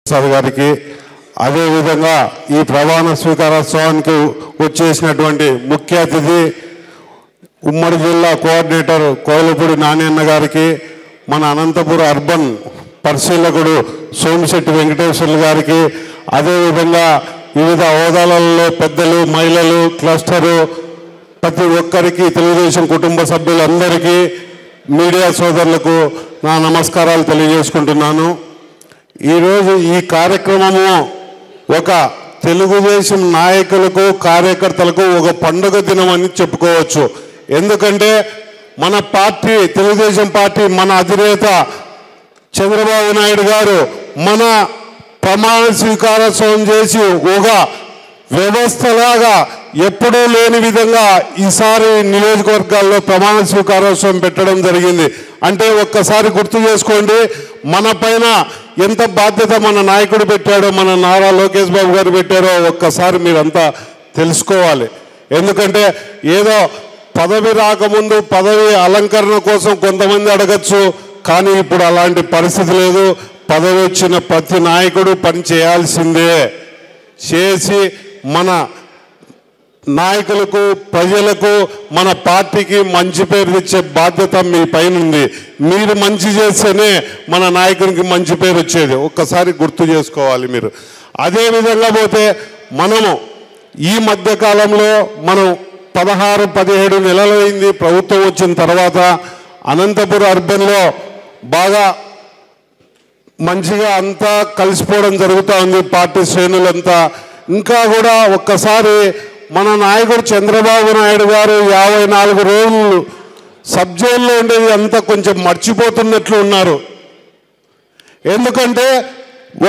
ప్రసాద్ గారికి అదే విధంగా ఈ ప్రమాణ స్వీకారోత్సవానికి వచ్చేసినటువంటి ముఖ్య అతిథి ఉమ్మడి జిల్లా కోఆర్డినేటర్ కోయలపూడి నానియన్న గారికి మన అనంతపురం అర్బన్ పరిశీలకుడు సోమిశెట్టి వెంకటేశ్వర్లు గారికి అదే విధంగా వివిధ హోదాలలో పెద్దలు మహిళలు క్లస్టరు ప్రతి ఒక్కరికి తెలుగుదేశం కుటుంబ సభ్యులందరికీ మీడియా సోదరులకు నా నమస్కారాలు తెలియజేసుకుంటున్నాను। ఈరోజు ఈ కార్యక్రమము ఒక తెలుగుదేశం నాయకులకు కార్యకర్తలకు ఒక పండుగ దినం అని చెప్పుకోవచ్చు। ఎందుకంటే మన పార్టీ తెలుగుదేశం పార్టీ మన అధినేత చంద్రబాబు నాయుడు గారు మన ప్రమాణ స్వీకారోత్సవం చేసి ఒక వ్యవస్థలాగా ఎప్పుడూ లేని విధంగా ఈసారి నియోజకవర్గాల్లో ప్రమాణ స్వీకారోత్సవం పెట్టడం జరిగింది। అంటే ఒక్కసారి గుర్తు చేసుకోండి, మన పైన ఎంత బాధ్యత మన నాయకుడు పెట్టాడో, మన నారా లోకేష్ బాబు గారు పెట్టారో ఒక్కసారి మీరంతా తెలుసుకోవాలి। ఎందుకంటే ఏదో పదవి రాకముందు పదవి అలంకరణ కోసం కొంతమంది అడగచ్చు, కానీ ఇప్పుడు అలాంటి పరిస్థితి లేదు। పదవి వచ్చిన ప్రతి నాయకుడు పని చేయాల్సిందే, చేసి మన నాయకులకు ప్రజలకు మన పార్టీకి మంచి పేరు తెచ్చే బాధ్యత మీ పైన ఉంది। మీరు మంచి చేస్తేనే మన నాయకునికి మంచి పేరు వచ్చేది, ఒక్కసారి గుర్తు చేసుకోవాలి మీరు। అదే విధంగా పోతే మనము ఈ మధ్య కాలంలో మనం 16-17 నెలలు అయింది ప్రభుత్వం వచ్చిన తర్వాత అనంతపురం అర్బన్లో బాగా మంచిగా అంతా కలిసిపోవడం జరుగుతూ ఉంది పార్టీ శ్రేణులంతా। ఇంకా కూడా ఒక్కసారి మన నాయకుడు చంద్రబాబు నాయుడు గారు 54 రోజులు సబ్ జైల్లో ఉండేది అంతా కొంచెం మర్చిపోతున్నట్లు ఉన్నారు। ఎందుకంటే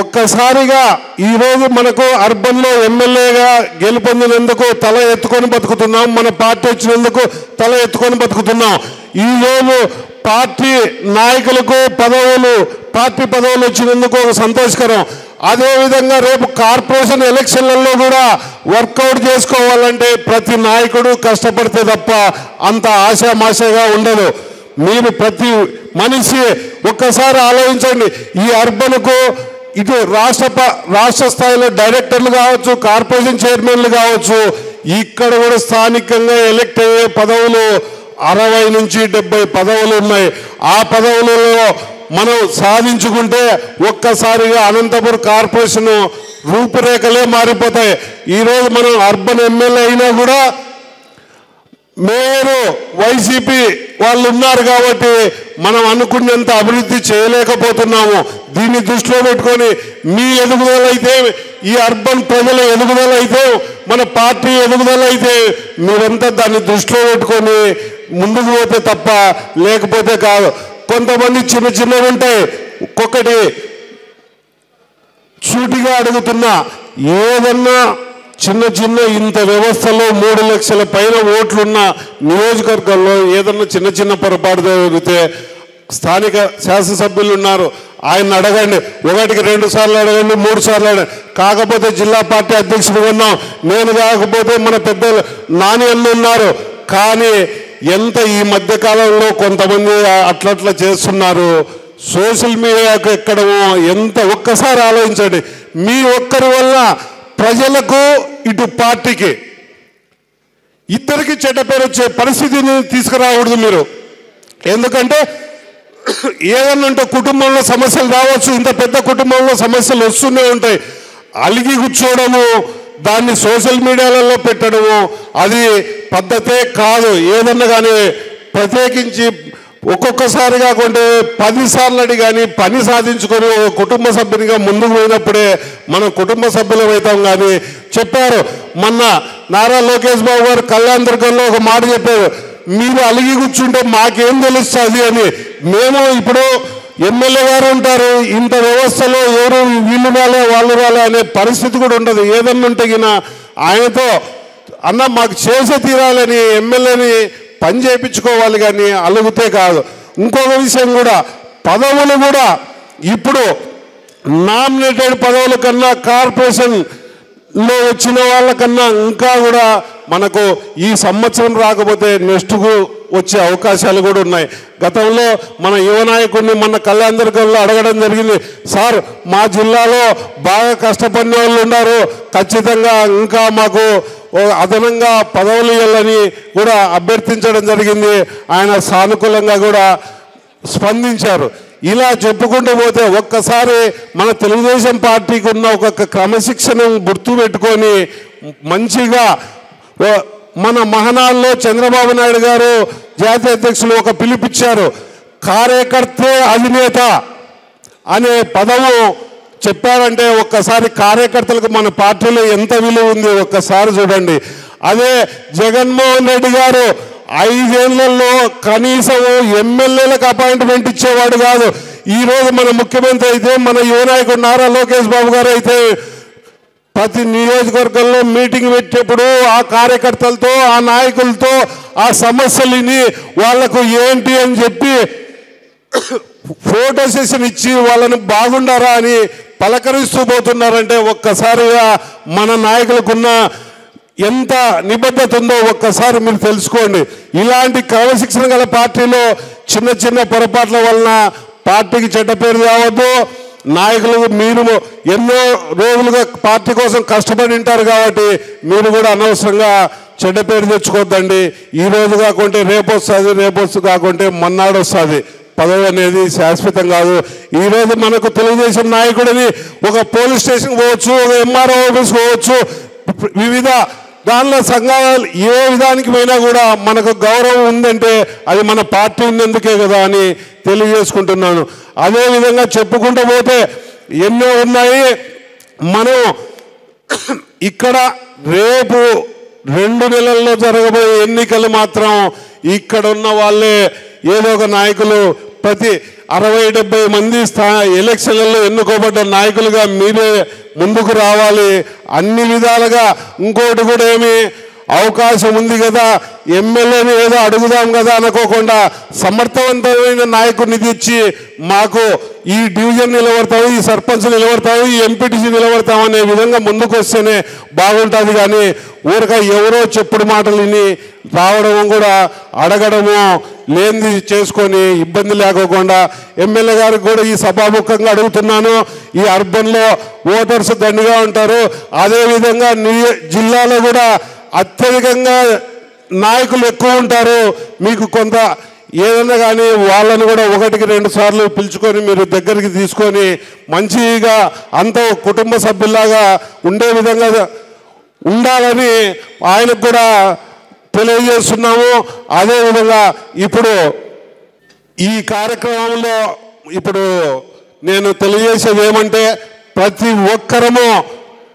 ఒక్కసారిగా ఈరోజు మనకు అర్బన్లో ఎమ్మెల్యేగా గెలుపొందినందుకు తల ఎత్తుకొని బతుకుతున్నాం, మన పార్టీ వచ్చినందుకు తల ఎత్తుకొని బతుకుతున్నాం। ఈరోజు పార్టీ నాయకులకు పార్టీ పదవులు వచ్చినందుకు ఒక సంతోషకరం। అదేవిధంగా రేపు కార్పొరేషన్ ఎలక్షన్లలో కూడా వర్కౌట్ చేసుకోవాలంటే ప్రతి నాయకుడు కష్టపడితే తప్ప అంత ఆశామాషగా ఉండదు। మీరు ప్రతి మనిషి ఒక్కసారి ఆలోచించండి, ఈ అర్బన్కు ఇటు రాష్ట్ర స్థాయిలో డైరెక్టర్లు కావచ్చు, కార్పొరేషన్ చైర్మన్లు కావచ్చు, ఇక్కడ కూడా స్థానికంగా ఎలక్ట్ అయ్యే పదవులు 60 నుంచి 70 పదవులు ఉన్నాయి। ఆ పదవులలో మనం సాధించుకుంటే ఒక్కసారిగా అనంతపురం కార్పొరేషన్ రూపురేఖలే మారిపోతాయి। ఈరోజు మనం అర్బన్ ఎమ్మెల్యే అయినా కూడా మేయరు వైసీపీ వాళ్ళు ఉన్నారు కాబట్టి మనం అనుకున్నంత అభివృద్ధి చేయలేకపోతున్నాము। దీన్ని దృష్టిలో పెట్టుకొని మీ ఎదుగుదల అయితే, ఈ అర్బన్ ప్రజల ఎదుగుదల అయితే, మన పార్టీ ఎదుగుదల అయితే మీరంతా దాన్ని దృష్టిలో పెట్టుకొని ముందుకు పోతే తప్ప లేకపోతే కాదు। కొంతమంది చిన్నవి ఉంటాయి, ఒక్కొక్కటి సూటిగా అడుగుతున్నా, ఏదన్నా చిన్న ఇంత వ్యవస్థలో 3 లక్షల పైన ఓట్లున్న నియోజకవర్గంలో ఏదన్నా చిన్న పొరపాటు జరిగితే స్థానిక శాసనసభ్యులు ఉన్నారు, ఆయన అడగండి, 1కి 2 సార్లు అడగండి, 3 సార్లు అడగండి। కాకపోతే జిల్లా పార్టీ అధ్యక్షుడు ఉన్నాం, నేను కాకపోతే మన పెద్దలు నాని అన్న ఉన్నారు, కానీ ఎంత ఈ మధ్య కాలంలో కొంతమంది అట్లా చేస్తున్నారు, సోషల్ మీడియాకు ఎక్కడమో ఎంత, ఒక్కసారి ఆలోచించండి। మీ ఒక్కరి వల్ల ప్రజలకు ఇటు పార్టీకి ఇద్దరికి చెడ్డ పేరు వచ్చే పరిస్థితిని తీసుకురాకూడదు మీరు। ఎందుకంటే ఏదన్నా ఉంటే కుటుంబంలో సమస్యలు రావచ్చు, ఇంత పెద్ద కుటుంబంలో సమస్యలు వస్తూనే ఉంటాయి, అలిగి కూర్చోవడము, దాన్ని సోషల్ మీడియాలలో పెట్టడము అది పద్ధతే కాదు। ఏదన్నా కానీ ప్రత్యేకించి ఒక్కొక్కసారి కాకుంటే 10 సార్లు అడిగి కానీ పని సాధించుకొని కుటుంబ సభ్యునిగా ముందుకు పోయినప్పుడే మనం కుటుంబ సభ్యులం అవుతాం। కానీ చెప్పారు మొన్న నారా లోకేష్ బాబు గారు కళ్యాణ దుర్గంలో ఒక మాట చెప్పారు, మీరు అలిగి కూర్చుంటే మాకేం తెలుస్తుంది అని। మేము ఇప్పుడు ఎమ్మెల్యే గారు ఉంటారు, ఇంత వ్యవస్థలో ఎవరు వీళ్ళు రాలే వాళ్ళు రాలే అనే పరిస్థితి కూడా ఉండదు। ఏదన్నా ఉంటే ఆయనతో అన్న మాకు చేసే తీరాలని ఎమ్మెల్యేని పని చేయించుకోవాలి కానీ అలుగుతే కాదు। ఇంకొక విషయం కూడా, పదవులు కూడా ఇప్పుడు నామినేటెడ్ పదవుల కన్నా కార్పొరేషన్ లో వచ్చిన వాళ్ళకన్నా ఇంకా కూడా మనకు ఈ సంవత్సరం రాకపోతే నెక్స్ట్కు వచ్చే అవకాశాలు కూడా ఉన్నాయి. గతంలో మన యువ నాయకుడిని మన కళ్యాణదుర్గంలో అడగడం జరిగింది, సార్ మా జిల్లాలో బాగా కష్టపడిన వాళ్ళు ఉన్నారు, ఖచ్చితంగా ఇంకా మాకు అదనంగా పదవులు ఇవ్వాలని కూడా అభ్యర్థించడం జరిగింది. ఆయన సానుకూలంగా కూడా స్పందించారు. ఇలా చెప్పుకుంటూ పోతే ఒక్కసారి మన తెలుగుదేశం పార్టీకి ఉన్న ఒక క్రమశిక్షణను గుర్తు పెట్టుకొని మంచిగా మన మహనాల్లో చంద్రబాబు నాయుడు గారు జాతీయ అధ్యక్షులు ఒక పిలుపిచ్చారు, కార్యకర్తే అధినేత అనే పదము చెప్పారంటే ఒక్కసారి కార్యకర్తలకు మన పార్టీలో ఎంత విలువ ఉంది ఒక్కసారి చూడండి. అదే జగన్మోహన్ రెడ్డి గారు 5 ఏళ్లలో కనీసం ఎమ్మెల్యేలకు అపాయింట్మెంట్ ఇచ్చేవాడు కాదు. ఈరోజు మన ముఖ్యమంత్రి అయితే, మన యువ నాయకుడు నారా లోకేష్ బాబు గారు అయితే ప్రతి నియోజకవర్గంలో మీటింగ్ పెట్టేప్పుడు ఆ కార్యకర్తలతో, ఆ నాయకులతో ఆ సమస్యలని వాళ్లకు ఏంటి అని చెప్పి ఫోటో సెషన్ ఇచ్చి వాళ్ళని బాగుండారా అని పలకరిస్తూ పోతున్నారంటే ఒక్కసారిగా మన నాయకులకున్న ఎంత నిబద్ధత ఉందో ఒక్కసారి మీరు తెలుసుకోండి. ఇలాంటి క్రమశిక్షణ గల పార్టీలో చిన్న చిన్న పొరపాట్ల వలన పార్టీకి చెడ్డ పేరు రావద్దు. నాయకులు మీరు ఎన్నో రోజులుగా పార్టీ కోసం కష్టపడి ఉంటారు కాబట్టి మీరు కూడా అనవసరంగా చెడ్డ పేరు తెచ్చుకోవద్దండి. ఈ రోజు కాకుంటే రేపు వస్తుంది, రేపు కాకుంటే మన్నాడు వస్తుంది. పదవి అనేది శాశ్వతం కాదు. ఈరోజు మనకు తెలుగుదేశం నాయకుడిని ఒక పోలీస్ స్టేషన్ పోవచ్చు, ఒక ఎంఆర్ఓ ఆఫీస్ పోవచ్చు, వివిధ దానిలో సంఘాలు ఏ విధానికి పోయినా కూడా మనకు గౌరవం ఉందంటే అది మన పార్టీ ఉన్నందుకే కదా అని తెలియజేసుకుంటున్నాను. అదేవిధంగా చెప్పుకుంటూ పోతే ఎన్నో ఉన్నాయి. మనం ఇక్కడ రేపు 2 నెలల్లో జరగబోయే ఎన్నికలు మాత్రం ఇక్కడ ఉన్న వాళ్ళే ఏదో ఒక నాయకులు ప్రతి 60-70 మంది ఎలక్షన్లలో ఎన్నుకోబడ్డ నాయకులుగా మీరే ముందుకు రావాలి. అన్ని విధాలుగా ఇంకోటి కూడా ఏమి అవకాశం ఉంది కదా, ఎమ్మెల్యేని ఏదో అడుగుదాం కదా అనుకోకుండా సమర్థవంతమైన నాయకుడిని తెచ్చి మాకు ఈ డివిజన్ నిలబడతావు, ఈ సర్పంచ్ నిలబడతావు, ఈ ఎంపీటీసీ నిలబడతావు అనే విధంగా ముందుకు వస్తేనే బాగుంటుంది. కానీ ఊరక ఎవరో చెప్పుడు మాటలు విని రావడము కూడా అడగడము లేనిది చేసుకొని ఇబ్బంది లేకోకుండా ఎమ్మెల్యే గారికి కూడా ఈ సభాముఖంగా అడుగుతున్నాను. ఈ అర్బన్లో ఓటర్స్ దండిగా ఉంటారు, అదేవిధంగా జిల్లాలో కూడా అత్యధికంగా నాయకులు ఎక్కువ ఉంటారు. మీకు కొంత ఏదైనా కానీ వాళ్ళని కూడా 1-2 సార్లు పిలుచుకొని మీరు దగ్గరికి తీసుకొని మంచిగా అంతా కుటుంబ సభ్యుల్లాగా ఉండే విధంగా ఉండాలని ఆయనకు కూడా తెలియజేస్తున్నాము. అదేవిధంగా ఇప్పుడు ఈ కార్యక్రమంలో ఇప్పుడు నేను తెలియజేసేది ఏమంటే ప్రతి ఒక్కరము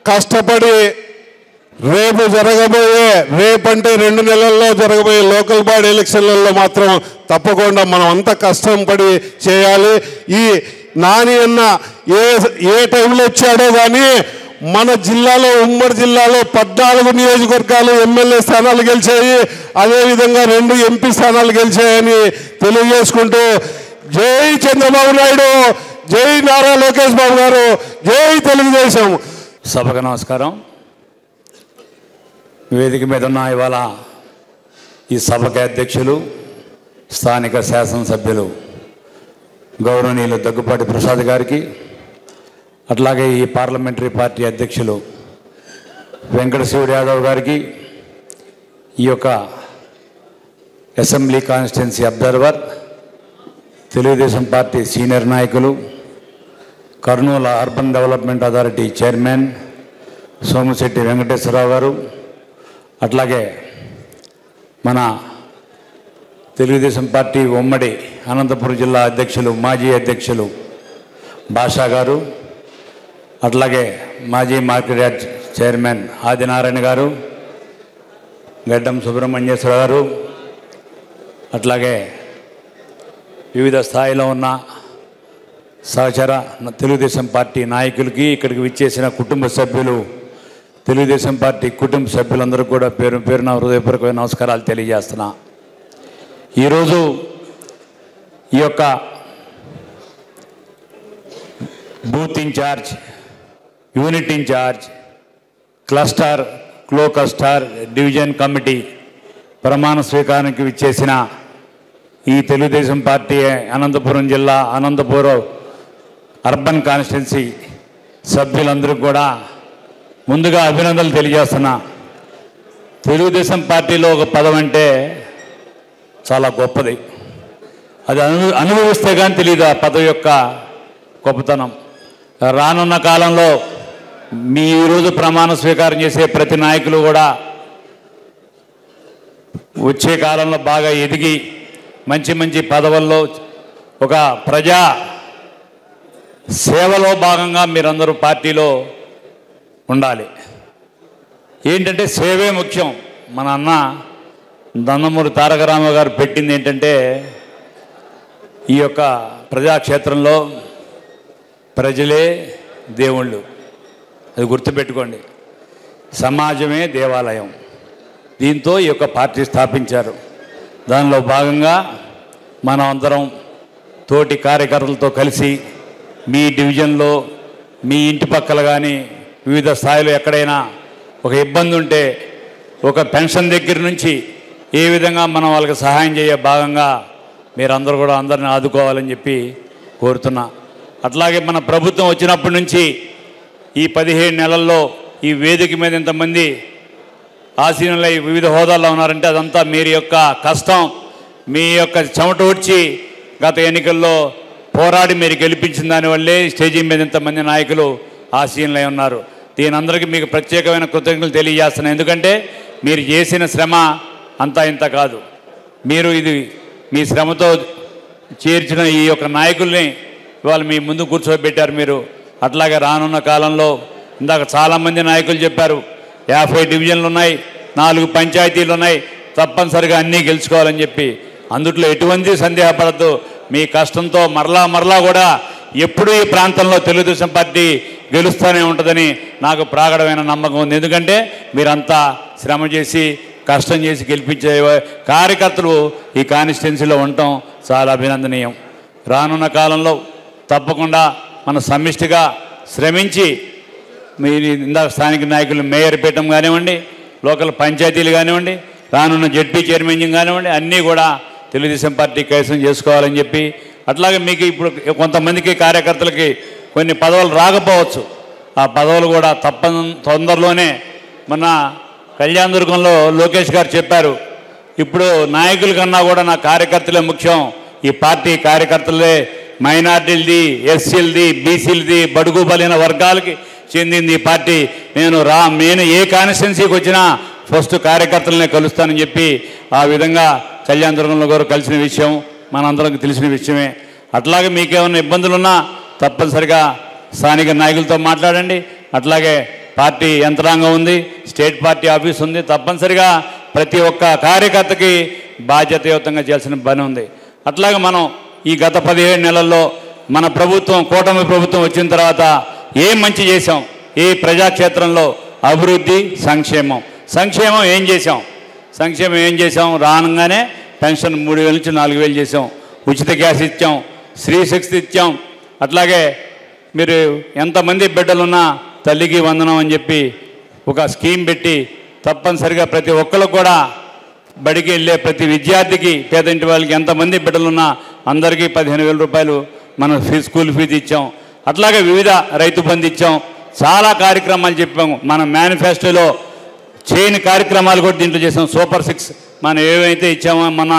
కష్టపడి రేపంటే 2 నెలల్లో జరగబోయే లోకల్ బాడీ ఎలక్షన్లలో మాత్రం తప్పకుండా మనం అంతా కష్టం పడి చేయాలి. ఈ నాని అన్న ఏ టైంలో వచ్చాడో కానీ మన జిల్లాలో ఉమ్మడి జిల్లాలో 14 నియోజకవర్గాలు ఎమ్మెల్యే స్థానాలు గెలిచాయి, అదేవిధంగా 2 ఎంపీ స్థానాలు గెలిచాయని తెలియజేసుకుంటూ జై చంద్రబాబు నాయుడు, జై నారా లోకేష్ బాబు గారు, జై తెలుగుదేశం. సభకు నమస్కారం. వేదిక మీద ఉన్న ఇవాళ ఈ సభకి అధ్యక్షులు, స్థానిక శాసనసభ్యులు గౌరవనీయులు దగ్గుపాటి ప్రసాద్ గారికి, అట్లాగే ఈ పార్లమెంటరీ పార్టీ అధ్యక్షులు వెంకట శివుడు యాదవ్ గారికి, ఈ యొక్క assembly constituency observer, Telugu Desam party senior నాయకులు, Kurnool urban development authority chairman Somisetti Venkateswara Rao గారు, అట్లాగే మన తెలుగుదేశం పార్టీ ఉమ్మడి అనంతపురం జిల్లా అధ్యక్షులు, మాజీ అధ్యక్షులు భాషా గారు, అట్లాగే మాజీ మార్కెట్ యార్డ్ చైర్మన్ ఆదినారాయణ గారు, గడ్డం సుబ్రహ్మణ్యేశ్వర గారు, అట్లాగే వివిధ స్థాయిలో ఉన్న సహచర తెలుగుదేశం పార్టీ నాయకులకి, ఇక్కడికి విచ్చేసిన కుటుంబ సభ్యులు, తెలుగుదేశం పార్టీ కుటుంబ సభ్యులందరూ కూడా పేరు పేరున హృదయపూర్వక నమస్కారాలు తెలియజేస్తున్నా. ఈరోజు ఈ యొక్క booth incharge, unit incharge, cluster క్లోకస్టర్ డివిజన్ కమిటీ ప్రమాణ స్వీకారానికి విచ్చేసిన ఈ తెలుగుదేశం పార్టీ అనంతపురం జిల్లా అనంతపురం అర్బన్ కాన్స్టిట్యున్సీ సభ్యులందరికీ కూడా ముందుగా అభినందనలు తెలియజేస్తున్నా. తెలుగుదేశం పార్టీలో ఒక పదం అంటే చాలా గొప్పది. అది అనుభవిస్తే కానీ తెలియదు ఆ పదవి యొక్క గొప్పతనం. రానున్న కాలంలో మీ ఈరోజు ప్రమాణ స్వీకారం చేసే ప్రతి నాయకులు కూడా వచ్చే కాలంలో బాగా ఎదిగి మంచి మంచి పదవుల్లో ఒక ప్రజా సేవలో భాగంగా మీరందరూ పార్టీలో ఉండాలి. ఏంటంటే సేవే ముఖ్యం. మన అన్న నందమూరి తారక రామారావు గారు పెట్టింది ఏంటంటే ఈ యొక్క ప్రజాక్షేత్రంలో ప్రజలే దేవుళ్ళు. అది గుర్తుపెట్టుకోండి. సమాజమే దేవాలయం. దీంతో ఈ యొక్క పార్టీ స్థాపించారు. దానిలో భాగంగా మనం అందరం తోటి కార్యకర్తలతో కలిసి మీ డివిజన్లో మీ ఇంటి పక్కల కానీ వివిధ స్థాయిలో ఎక్కడైనా ఒక ఇబ్బంది ఉంటే ఒక పెన్షన్ దగ్గర నుంచి ఏ విధంగా మనం వాళ్ళకి సహాయం చేయ భాగంగా మీరందరూ కూడా అందరిని ఆదుకోవాలని చెప్పి కోరుతున్నా. అట్లాగే మన ప్రభుత్వం వచ్చినప్పటి నుంచి ఈ 17 నెలల్లో ఈ వేదిక మీద ఇంతమంది ఆసీనులై వివిధ హోదాల్లో ఉన్నారంటే అదంతా మీరు యొక్క కష్టం, మీ యొక్క చెమట వచ్చి గత ఎన్నికల్లో పోరాడి మీరు గెలిపించిన దానివల్లే స్టేజీ మీద ఇంతమంది నాయకులు ఆసీనులై ఉన్నారు. దీనందరికీ మీకు ప్రత్యేకమైన కృతజ్ఞతలు తెలియజేస్తున్నాను. ఎందుకంటే మీరు చేసిన శ్రమ అంతా ఇంత కాదు. మీరు ఇది మీ శ్రమతో చేర్చిన ఈ యొక్క నాయకుల్ని ఇవాళ మీ ముందు కూర్చోబెట్టారు మీరు. అట్లాగే రానున్న కాలంలో ఇందాక చాలామంది నాయకులు చెప్పారు 50 డివిజన్లు ఉన్నాయి, 4 పంచాయతీలు ఉన్నాయి, తప్పనిసరిగా అన్నీ గెలుచుకోవాలని చెప్పి. అందుట్లో ఎటువంటి సందేహపడద్దు. మీ కష్టంతో మరలా కూడా ఎప్పుడూ ఈ ప్రాంతంలో తెలుగుదేశం పార్టీ గెలుస్తూనే ఉంటుందని నాకు ప్రాగడమైన నమ్మకం ఉంది. ఎందుకంటే మీరంతా శ్రమ చేసి కష్టం చేసి గెలిపించే కార్యకర్తలు ఈ కాన్స్టిట్యున్సీలో ఉండటం చాలా అభినందనీయం. రానున్న కాలంలో తప్పకుండా మన సమిష్టిగా శ్రమించి మీరు ఇందాక స్థానిక నాయకులు మేయర్ పీఠం కానివ్వండి, లోకల్ పంచాయతీలు కానివ్వండి, రానున్న జెడ్పీ చైర్మన్ కానివ్వండి, అన్నీ కూడా తెలుగుదేశం పార్టీ కైవసం చేసుకోవాలని చెప్పి. అట్లాగే మీకు ఇప్పుడు కొంతమందికి కార్యకర్తలకి కొన్ని పదవులు రాకపోవచ్చు. ఆ పదవులు కూడా తొందరలోనే మన కళ్యాణదుర్గంలో లోకేష్ గారు చెప్పారు. ఇప్పుడు నాయకుల కన్నా కూడా నా కార్యకర్తలే ముఖ్యం. ఈ పార్టీ కార్యకర్తలే మైనార్టీలది, ఎస్సీలది, బీసీలది, బడుగు బలైన వర్గాలకి చెందింది ఈ పార్టీ. నేను ఏ కాన్స్టిట్యున్సీకి వచ్చినా ఫస్ట్ కార్యకర్తలనే కలుస్తానని చెప్పి ఆ విధంగా కళ్యాణదుర్గంలో గారు కలిసిన విషయం మనందరికి తెలిసిన విషయమే. అట్లాగే మీకేమైనా ఇబ్బందులున్నా తప్పనిసరిగా స్థానిక నాయకులతో మాట్లాడండి. అట్లాగే పార్టీ యంత్రాంగం ఉంది, స్టేట్ పార్టీ ఆఫీస్ ఉంది. తప్పనిసరిగా ప్రతి ఒక్క కార్యకర్తకి బాధ్యతాయుతంగా చేయాల్సిన పని ఉంది. అట్లాగే మనం ఈ గత 17 నెలల్లో మన ప్రభుత్వం కూటమి ప్రభుత్వం వచ్చిన తర్వాత ఏం మంచి చేశాం, ఏ ప్రజాక్షేత్రంలో అభివృద్ధి, సంక్షేమం ఏం చేశాం రానంగానే పెన్షన్ 3,000 నుంచి 4,000 చేసాం, ఉచిత గ్యాస్ ఇచ్చాం, స్త్రీ శక్తి ఇచ్చాం. అట్లాగే మీరు ఎంతమంది బిడ్డలున్నా తల్లికి వందనం అని చెప్పి ఒక స్కీమ్ పెట్టి తప్పనిసరిగా ప్రతి ఒక్కరికి కూడా బడికి వెళ్ళే ప్రతి విద్యార్థికి, పేదంటి వాళ్ళకి ఎంతమంది బిడ్డలున్నా అందరికీ 15,000 రూపాయలు మనం స్కూల్ ఫీజు ఇచ్చాం. అట్లాగే వివిధ రైతు బంధు ఇచ్చాం. చాలా కార్యక్రమాలు చెప్పాము. మన మేనిఫెస్టోలో చేయని కార్యక్రమాలు కూడా దీంట్లో చేసాం. సూపర్ 6 మనం ఏవైతే ఇచ్చామో మన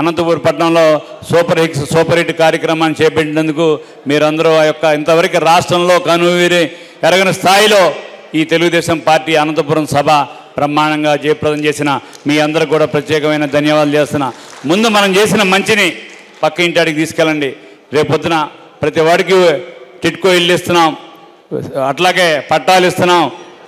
అనంతపురం పట్టణంలో సూపర్ హిట్ కార్యక్రమాన్ని చేపట్టినందుకు మీరందరూ ఆ యొక్క ఇంతవరకు రాష్ట్రంలో కనువిరి ఎరగని స్థాయిలో ఈ తెలుగుదేశం పార్టీ అనంతపురం సభ బ్రహ్మాండంగా జయప్రదం చేసిన మీ అందరికి కూడా ప్రత్యేకమైన ధన్యవాదాలు చేస్తున్నా. ముందు మనం చేసిన మంచిని పక్క ఇంటికి తీసుకెళ్ళండి. రేపొద్దున ప్రతి వాడికి టిట్కో ఇల్లు ఇస్తున్నాం, అట్లాగే పట్టాలు ఇస్తున్నాం,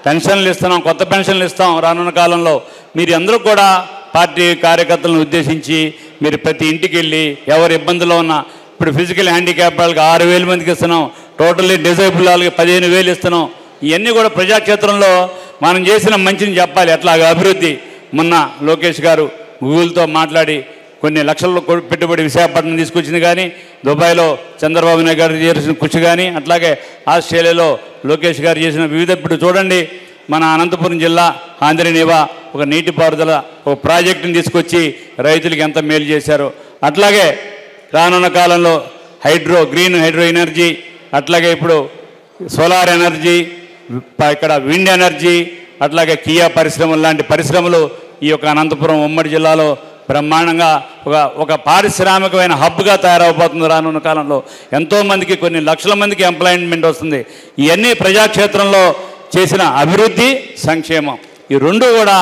పెన్షన్లు ఇస్తున్నాం, కొత్త పెన్షన్లు ఇస్తాం. రానున్న కాలంలో మీరు అందరూ కూడా పార్టీ కార్యకర్తలను ఉద్దేశించి మీరు ప్రతి ఇంటికి వెళ్ళి ఎవరు ఇబ్బందులో ఉన్నా, ఇప్పుడు ఫిజికల్ హ్యాండిక్యాప్ వాళ్ళకి 6,000 మందికి ఇస్తున్నాం, టోటల్లీ డిజేబుల్ వాళ్ళకి 15,000 ఇస్తున్నాం. ఇవన్నీ కూడా ప్రజాక్షేత్రంలో మనం చేసిన మంచిని చెప్పాలి. అట్లాగే అభివృద్ధి. మొన్న లోకేష్ గారు గూగుల్తో మాట్లాడి కొన్ని లక్షల పెట్టుబడి విశాఖపట్నం తీసుకొచ్చింది కానీ, దుబాయ్లో చంద్రబాబు నాయుడు గారు చేసిన కృషి కానీ, అట్లాగే ఆస్ట్రేలియాలో లోకేష్ గారు చేసిన వివిధ, ఇప్పుడు చూడండి మన అనంతపురం జిల్లా ఆంధ్రనీవా ఒక నీటిపారుదల ఒక ప్రాజెక్టుని తీసుకొచ్చి రైతులకు ఎంత మేలు చేశారో, అట్లాగే రానున్న కాలంలో గ్రీన్ హైడ్రో ఎనర్జీ, అట్లాగే ఇప్పుడు సోలార్ ఎనర్జీ, ఇక్కడ విండ్ ఎనర్జీ, అట్లాగే కియా పరిశ్రమలు లాంటి పరిశ్రమలు ఈ యొక్క అనంతపురం ఉమ్మడి జిల్లాలో బ్రహ్మాండంగా ఒక పారిశ్రామికమైన హబ్గా తయారవబోతుంది. రానున్న కాలంలో ఎంతోమందికి కొన్ని లక్షల మందికి ఎంప్లాయ్మెంట్ వస్తుంది. ఇవన్నీ ప్రజాక్షేత్రంలో చేసిన అభివృద్ధి, సంక్షేమం ఈ రెండు కూడా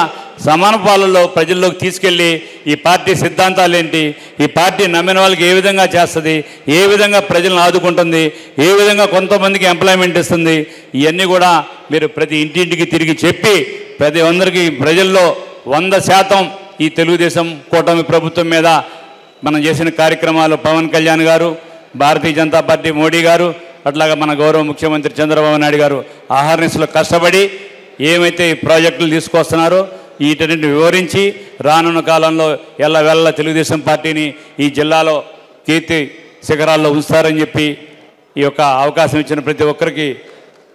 సమాన పాలనలో ప్రజల్లోకి తీసుకెళ్ళి ఈ పార్టీ సిద్ధాంతాలు ఏంటి, ఈ పార్టీ నమ్మిన వాళ్ళకి ఏ విధంగా చేస్తుంది, ఏ విధంగా ప్రజలను ఆదుకుంటుంది, ఏ విధంగా కొంతమందికి ఎంప్లాయ్మెంట్ ఇస్తుంది, ఇవన్నీ కూడా మీరు ప్రతి ఇంటింటికి తిరిగి చెప్పి ప్రతి అందరికీ ప్రజల్లో 100% ఈ తెలుగుదేశం కూటమి ప్రభుత్వం మీద మనం చేసిన కార్యక్రమాలు పవన్ కళ్యాణ్ గారు, భారతీయ జనతా పార్టీ మోడీ గారు, అట్లాగా మన గౌరవ ముఖ్యమంత్రి చంద్రబాబు నాయుడు గారు ఆహర్నిశలో కష్టపడి ఏమైతే ఈ ప్రాజెక్టులు తీసుకొస్తున్నారో వీటన్నిటిని వివరించి రానున్న కాలంలో ఎల్లవెల్ల తెలుగుదేశం పార్టీని ఈ జిల్లాలో కీర్తి శిఖరాల్లో ఉంచుతారని చెప్పి ఈ యొక్క అవకాశం ఇచ్చిన ప్రతి ఒక్కరికి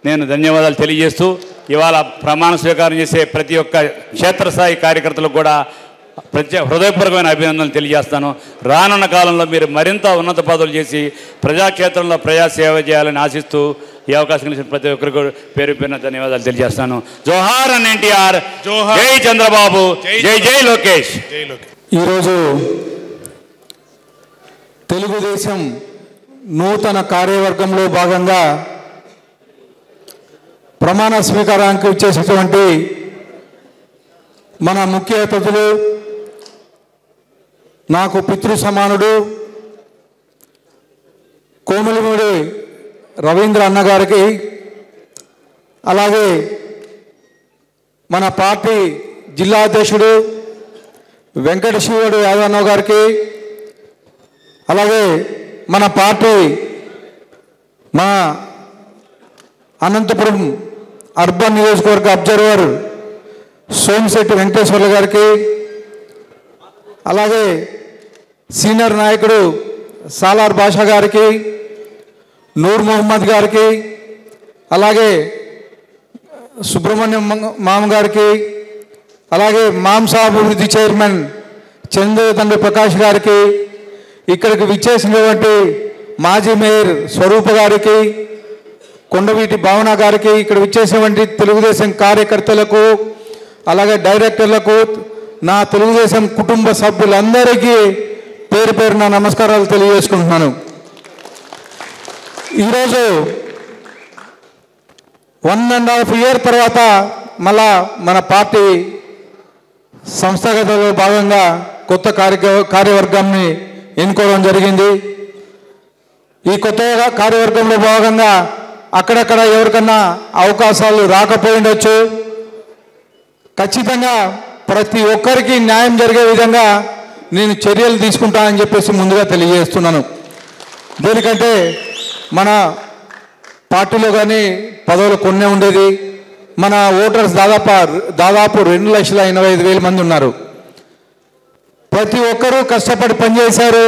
నేను ధన్యవాదాలు తెలియజేస్తూ, ఇవాళ ప్రమాణ స్వీకారం చేసే ప్రతి ఒక్క క్షేత్రస్థాయి కార్యకర్తలకు కూడా హృదయపూర్వకమైన అభినందనలు తెలియజేస్తాను. రానున్న కాలంలో మీరు మరింత ఉన్నత పదవులు చేసి ప్రజాక్షేత్రంలో ప్రజాసేవ చేయాలని ఆశిస్తూ ఈ అవకాశం ఇచ్చిన ప్రతి ఒక్కరికి పేరు పేరున ధన్యవాదాలు తెలియజేస్తాను. జోహార్ అన్ ఎన్టీఆర్, జై చంద్రబాబు, జై జై లోకేష్. ఈరోజు తెలుగుదేశం నూతన కార్యవర్గంలో భాగంగా ప్రమాణ స్వీకారానికి ఇచ్చేసినటువంటి మన ముఖ్య అతిథులు, నాకు పితృ సమానుడు కోమలిమూడి రవీంద్ర అన్నగారికి, అలాగే మన పార్టీ జిల్లా అధ్యక్షుడు వెంకట శివుడు యాదవ్ గారికి, అలాగే మన పార్టీ మా అనంతపురం అర్బన్ నియోజకవర్గ అబ్జర్వర్ సోమిశెట్టి వెంకటేశ్వర్ల గారికి, అలాగే సీనియర్ నాయకుడు సాలార్ బాషా గారికి, నూర్ మొహమ్మద్ గారికి, అలాగే సుబ్రహ్మణ్యం మామ గారికి, అలాగే మాంసాభివృద్ధి చైర్మన్ చంద్రతండ్రి ప్రకాష్ గారికి, ఇక్కడికి విచ్చేసినటువంటి మాజీ మేయర్ స్వరూప గారికి, కొండవీటి భావన గారికి, ఇక్కడ విచ్చేసినటువంటి తెలుగుదేశం కార్యకర్తలకు, అలాగే డైరెక్టర్లకు, నా తెలుగుదేశం కుటుంబ సభ్యులందరికీ పేరు పేరున నమస్కారాలు తెలియజేసుకుంటున్నాను. ఈరోజు 1.5 year తర్వాత మళ్ళా మన పార్టీ సంస్థాగతంలో భాగంగా కొత్త కార్యవర్గాన్ని ఎన్నుకోవడం జరిగింది. ఈ కొత్త కార్యవర్గంలో భాగంగా అక్కడక్కడ ఎవరికన్నా అవకాశాలు రాకపోయిండొచ్చు. ఖచ్చితంగా ప్రతి ఒక్కరికి న్యాయం జరిగే విధంగా నేను చర్యలు తీసుకుంటానని చెప్పేసి ముందుగా తెలియజేస్తున్నాను. దేనికంటే మన పార్టీలో కానీ పదవులు కొన్నే ఉండేది. మన ఓటర్స్ దాదాపు 2,85,000 మంది ఉన్నారు. ప్రతి ఒక్కరూ కష్టపడి పనిచేశారు.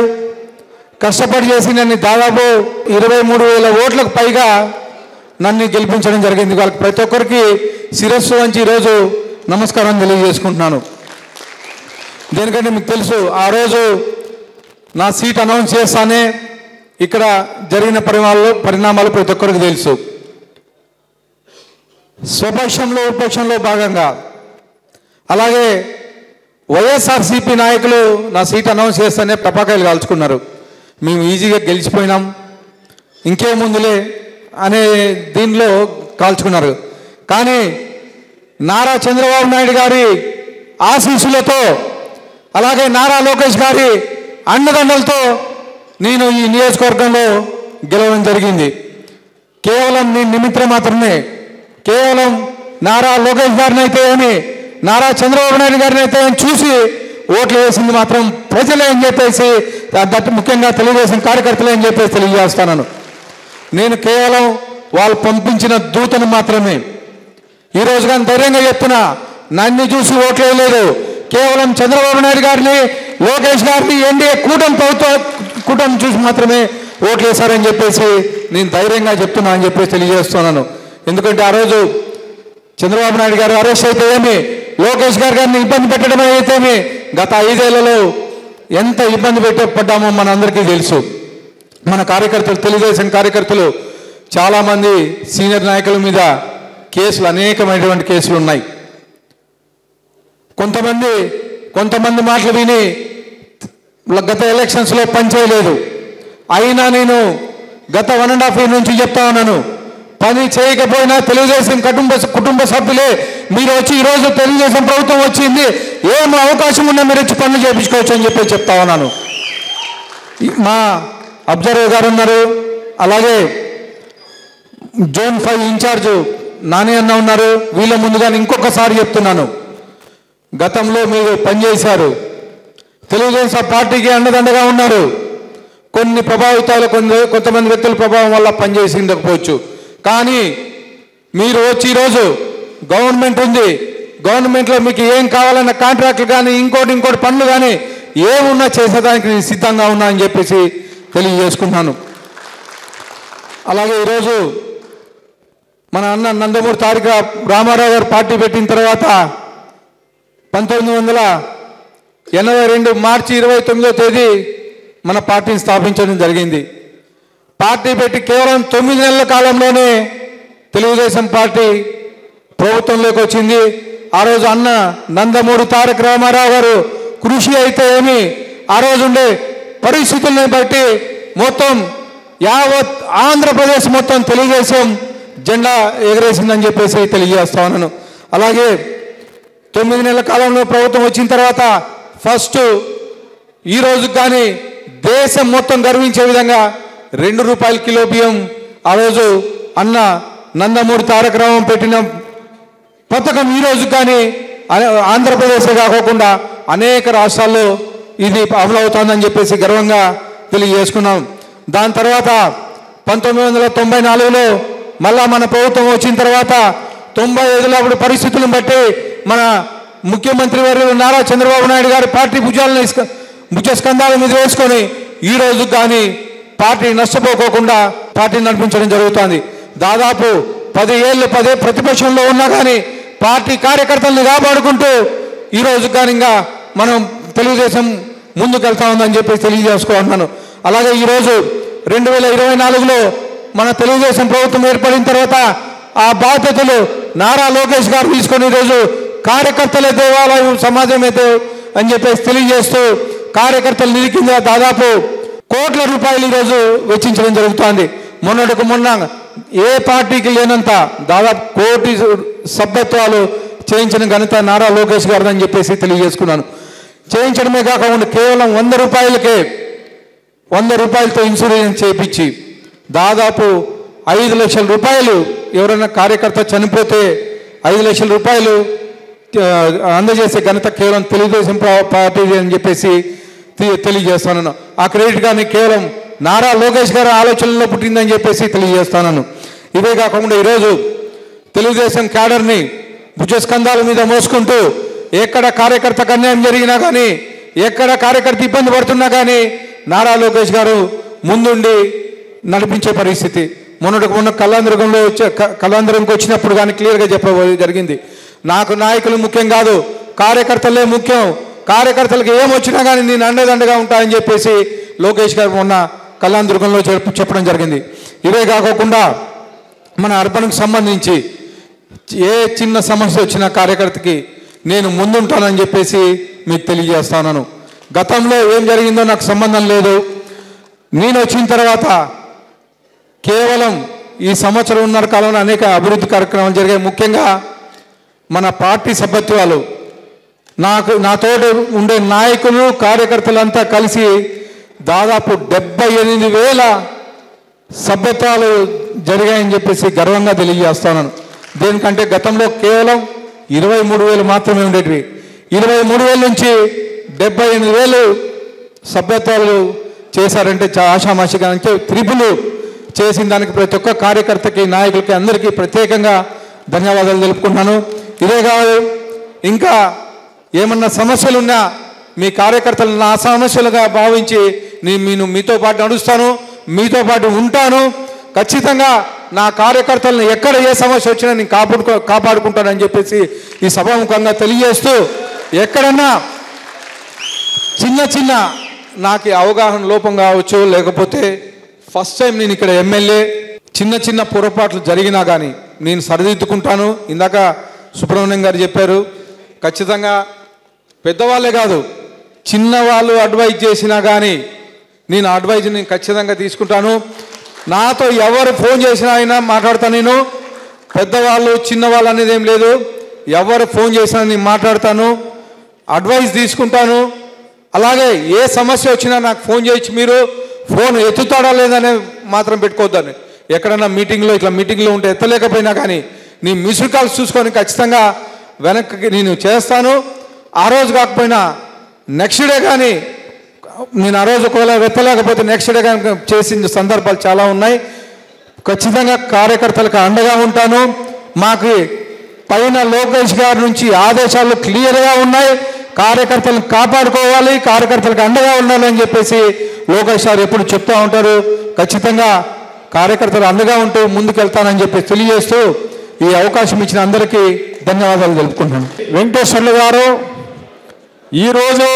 కష్టపడి చేసి నన్ను దాదాపు 23,000 ఓట్లకు పైగా నన్ను గెలిపించడం జరిగింది. వాళ్ళకి ప్రతి ఒక్కరికి శిరస్సు వంచి ఈరోజు నమస్కారం తెలియజేసుకుంటున్నాను. దేనికంటే మీకు తెలుసు, ఆ రోజు నా సీట్ అనౌన్స్ చేస్తానే ఇక్కడ జరిగిన పరిణామాలు ప్రతి ఒక్కరికి తెలుసు. స్వపక్షంలో విపక్షంలో భాగంగా, అలాగే వైఎస్ఆర్సీపీ నాయకులు నా సీట్ అనౌన్స్ చేస్తానే టపాకాయలు కాల్చుకున్నారు. మేము ఈజీగా గెలిచిపోయినాం, ఇంకేముందులే అనే దీనిలో కాల్చుకున్నారు. కానీ నారా చంద్రబాబు నాయుడు గారి ఆశీస్సులతో, అలాగే నారా లోకేష్ గారి అండదండలతో నేను ఈ నియోజకవర్గంలో గెలవడం జరిగింది. కేవలం నేను నిమిత్తం మాత్రమే. కేవలం నారా లోకేష్ గారిని అయితే ఏమి, నారా చంద్రబాబు నాయుడు గారిని అయితే చూసి ఓట్లు వేసింది మాత్రం ప్రజలే అని చెప్పేసి, ముఖ్యంగా తెలుగుదేశం కార్యకర్తలే అని చెప్పేసి తెలియజేస్తాను. నేను కేవలం వాళ్ళు పంపించిన దూతను మాత్రమే. ఈరోజు కానీ ధైర్యంగా చెప్తున్నా, నన్ను చూసి ఓట్లు వేయలేదు. కేవలం చంద్రబాబు నాయుడు గారిని, లోకేష్ గారిని, ఎన్డీఏ కూటమి చూసి మాత్రమే ఓట్లు వేశారని చెప్పేసి నేను ధైర్యంగా చెప్తున్నా అని చెప్పేసి తెలియజేస్తున్నాను. ఎందుకంటే ఆ రోజు చంద్రబాబు నాయుడు గారు అరెస్ట్ అయితే ఏమి, లోకేష్ గారిని ఇబ్బంది పెట్టడం అయితేమి, గత 5 ఏళ్లలో ఎంత ఇబ్బంది పడ్డామో మనందరికీ తెలుసు. మన కార్యకర్తలు, తెలుగుదేశం కార్యకర్తలు చాలామంది సీనియర్ నాయకుల మీద కేసులు, అనేకమైనటువంటి కేసులు ఉన్నాయి. కొంతమంది మాటలు విని గత ఎలక్షన్స్లో పనిచేయలేదు. అయినా నేను గత 1.5 year నుంచి చెప్తా ఉన్నాను, పని చేయకపోయినా తెలుగుదేశం కుటుంబ సభ్యులే మీరు వచ్చి ఈరోజు తెలుగుదేశం ప్రభుత్వం వచ్చింది, ఏం అవకాశం ఉన్నా మీరు వచ్చి పనులు చేయించుకోవచ్చు అని చెప్పి చెప్తా ఉన్నాను. మా అబ్జర్వర్ గారు ఉన్నారు, అలాగే జోన్ 5 ఇన్ఛార్జ్ నాని అన్న ఉన్నారు. వీళ్ళ ముందుగా ఇంకొకసారి చెప్తున్నాను, గతంలో మీరు పనిచేశారు, తెలుగుదేశం పార్టీకి అండదండగా ఉన్నారు. కొన్ని ప్రభావితాలు, కొంతమంది వ్యక్తుల ప్రభావం వల్ల పనిచేసి ఉండకపోవచ్చు. కానీ మీరు వచ్చి ఈరోజు గవర్నమెంట్ ఉంది, గవర్నమెంట్లో మీకు ఏం కావాలన్న కాంట్రాక్టులు కానీ ఇంకోటి పనులు కానీ ఏమున్నా చేసేదానికి నేను సిద్ధంగా ఉన్నా అని చెప్పేసి తెలియజేసుకున్నాను. అలాగే ఈరోజు మన అన్న నందమూరి తారక రామారావు గారు పార్టీ పెట్టిన తర్వాత 1982 మార్చి 29వ తేదీ మన పార్టీని స్థాపించడం జరిగింది. పార్టీ పెట్టి కేవలం 9 నెలల కాలంలోనే తెలుగుదేశం పార్టీ ప్రభుత్వంలోకి వచ్చింది. ఆ రోజు అన్న నందమూరి తారక రామారావు గారు కృషి అయితే ఏమి, ఆ రోజు ఉండే పరిస్థితులను బట్టి మొత్తం యావత్ ఆంధ్రప్రదేశ్ మొత్తం తెలుగుదేశం జెండా ఎగరేసిందని చెప్పేసి తెలియజేస్తా ఉన్నాను. అలాగే 9 నెలల కాలంలో ప్రభుత్వం వచ్చిన తర్వాత ఫస్ట్ ఈ రోజు కానీ దేశం మొత్తం గర్వించే విధంగా ₹2 కిలో బియ్యం ఆ రోజు అన్న నందమూరి తారక రామం పెట్టిన పథకం ఈ రోజు కానీ ఆంధ్రప్రదేశ్ కాకుండా అనేక రాష్ట్రాల్లో ఇది అమలవుతోందని చెప్పేసి గర్వంగా తెలియజేసుకున్నాం. దాని తర్వాత 1994లో మళ్ళా మన ప్రభుత్వం వచ్చిన తర్వాత 95లో అప్పుడు పరిస్థితులను బట్టి మన ముఖ్యమంత్రి వర్యులు నారా చంద్రబాబు నాయుడు గారి పార్టీ భుజస్కంధాల మీద వేసుకొని ఈ రోజు కానీ పార్టీ నష్టపోకోకుండా పార్టీ నడిపించడం జరుగుతుంది. దాదాపు 10 ఏళ్ళు ప్రతిపక్షంలో ఉన్నా కానీ పార్టీ కార్యకర్తలను కాపాడుకుంటూ ఈ రోజు కానీ ఇంకా మనం తెలుగుదేశం ముందుకెళ్తా ఉందని చెప్పి తెలియజేసుకుంటున్నాను. అలాగే ఈరోజు 2024లో మన తెలుగుదేశం ప్రభుత్వం ఏర్పడిన తర్వాత ఆ బాధ్యతలు నారా లోకేష్ గారు తీసుకొని ఈరోజు కార్యకర్తల దేవాలయం సమాజమైతే అని చెప్పేసి తెలియజేస్తూ కార్యకర్తల నిధి కింద దాదాపు కోట్ల రూపాయలు ఈరోజు వెచ్చించడం జరుగుతోంది. మొన్న ఏ పార్టీకి లేనంత దాదాపు 1 కోటి సభ్యత్వాలు చేయించిన ఘనత నారా లోకేష్ గారు అని చెప్పేసి తెలియజేసుకున్నాను. చేయించడమే కాకుండా కేవలం ₹100తో ఇన్సూరెన్స్ చేయించి దాదాపు ₹5 లక్షల ఎవరైనా కార్యకర్త చనిపోతే ₹5 లక్షల అందజేసే ఘనత కేవలం తెలుగుదేశం పార్టీ అని చెప్పేసి తెలియజేస్తాను. ఆ క్రెడిట్ కానీ కేవలం నారా లోకేష్ గారి ఆలోచనలో పుట్టిందని చెప్పేసి తెలియజేస్తాను. ఇవే కాకుండా ఈరోజు తెలుగుదేశం క్యాడర్ని భుజస్కంధాల మీద మోసుకుంటూ ఎక్కడ కార్యకర్తకు అన్యాయం జరిగినా కానీ, ఎక్కడ కార్యకర్త ఇబ్బంది పడుతున్నా కానీ నారా లోకేష్ గారు ముందుండి నడిపించే పరిస్థితి. మొన్న కళాంధ్రంకి వచ్చినప్పుడు కానీ క్లియర్గా చెప్పబోయే జరిగింది. నాకు నాయకులు ముఖ్యం కాదు, కార్యకర్తలే ముఖ్యం, కార్యకర్తలకు ఏమొచ్చినా కానీ నేను అండదండగా ఉంటానని చెప్పేసి లోకేష్ గారు మొన్న కళ్యాణదుర్గంలో చెప్పడం జరిగింది. ఇవే కాకుండా మన అర్బన్కి సంబంధించి ఏ చిన్న సమస్య వచ్చినా కార్యకర్తకి నేను ముందుంటానని చెప్పేసి మీకు తెలియజేస్తాను. గతంలో ఏం జరిగిందో నాకు సంబంధం లేదు. నేను వచ్చిన తర్వాత కేవలం ఈ సంవత్సరంన్నర కాలంలో అనేక అభివృద్ధి కార్యక్రమాలు జరిగాయి. ముఖ్యంగా మన పార్టీ సభ్యత్వాలు నాతో ఉండే నాయకులు కార్యకర్తలంతా కలిసి దాదాపు 78,000 సభ్యత్వాలు జరిగాయని చెప్పేసి గర్వంగా తెలియజేస్తాను. దేనికంటే గతంలో కేవలం 23,000 మాత్రమే ఉండేటివి. 23,000 నుంచి 78,000 సభ్యత్వాలు చేశారంటే ఆషామాషిగా అంటే త్రిపులు చేసిన దానికి ప్రతి ఒక్క కార్యకర్తకి, నాయకులకి, అందరికీ ప్రత్యేకంగా ధన్యవాదాలు తెలుపుకుంటున్నాను. ఇదే కాదు, ఇంకా ఏమన్నా సమస్యలున్నా మీ కార్యకర్తలు నా సమస్యలుగా భావించి నేను మీతో పాటు నడుస్తాను, మీతో పాటు ఉంటాను. ఖచ్చితంగా నా కార్యకర్తలను ఎక్కడ ఏ సమస్య వచ్చినా నేను కాపాడుకుంటానని చెప్పేసి ఈ సభాముఖంగా తెలియజేస్తూ, ఎక్కడన్నా చిన్న నాకు అవగాహన లోపం కావచ్చు, లేకపోతే ఫస్ట్ టైం నేను ఇక్కడ ఎమ్మెల్యే, చిన్న పొరపాట్లు జరిగినా కానీ నేను సరిదిద్దుకుంటాను. ఇందాక సుబ్రహ్మణ్యం గారు చెప్పారు, ఖచ్చితంగా పెద్దవాళ్ళే కాదు చిన్నవాళ్ళు అడ్వైజ్ చేసినా కానీ నేను అడ్వైజ్ని ఖచ్చితంగా తీసుకుంటాను. నాతో ఎవరు ఫోన్ చేసినా అయినా మాట్లాడతాను. నేను పెద్దవాళ్ళు చిన్నవాళ్ళు అనేది ఏం లేదు, ఎవరు ఫోన్ చేసినా నేను మాట్లాడతాను, అడ్వైజ్ తీసుకుంటాను. అలాగే ఏ సమస్య వచ్చినా నాకు ఫోన్ చేయొచ్చు. మీరు ఫోన్ ఎత్తుతాడా లేదనే మాత్రం పెట్టుకోవద్దని. ఎక్కడన్నా మీటింగ్లో ఉంటే ఎత్తలేకపోయినా కానీ నీ మిస్డ్ కాల్స్ చూసుకొని ఖచ్చితంగా వెనక్కి నేను చేస్తాను. ఆ రోజు కాకపోయినా నెక్స్ట్ డే కానీ నేను ఆ రోజు ఒకవేళ ఎత్తలేకపోతే నెక్స్ట్ డే కానీ చేసిన సందర్భాలు చాలా ఉన్నాయి. ఖచ్చితంగా కార్యకర్తలకు అండగా ఉంటాను. మాకు పైన లోకేష్ గారి నుంచి ఆదేశాలు క్లియర్గా ఉన్నాయి, కార్యకర్తలను కాపాడుకోవాలి, కార్యకర్తలకు అండగా ఉండాలి అని చెప్పేసి లోకేష్ గారు ఎప్పుడు చెప్తూ ఉంటారు. ఖచ్చితంగా కార్యకర్తలు అండగా ఉంటూ ముందుకెళ్తానని చెప్పి తెలియజేస్తూ ఈ అవకాశం ఇచ్చిన అందరికీ ధన్యవాదాలు తెలుపుకుంటున్నాను. వెంకటేశ్వర్లు గారు ఈరోజు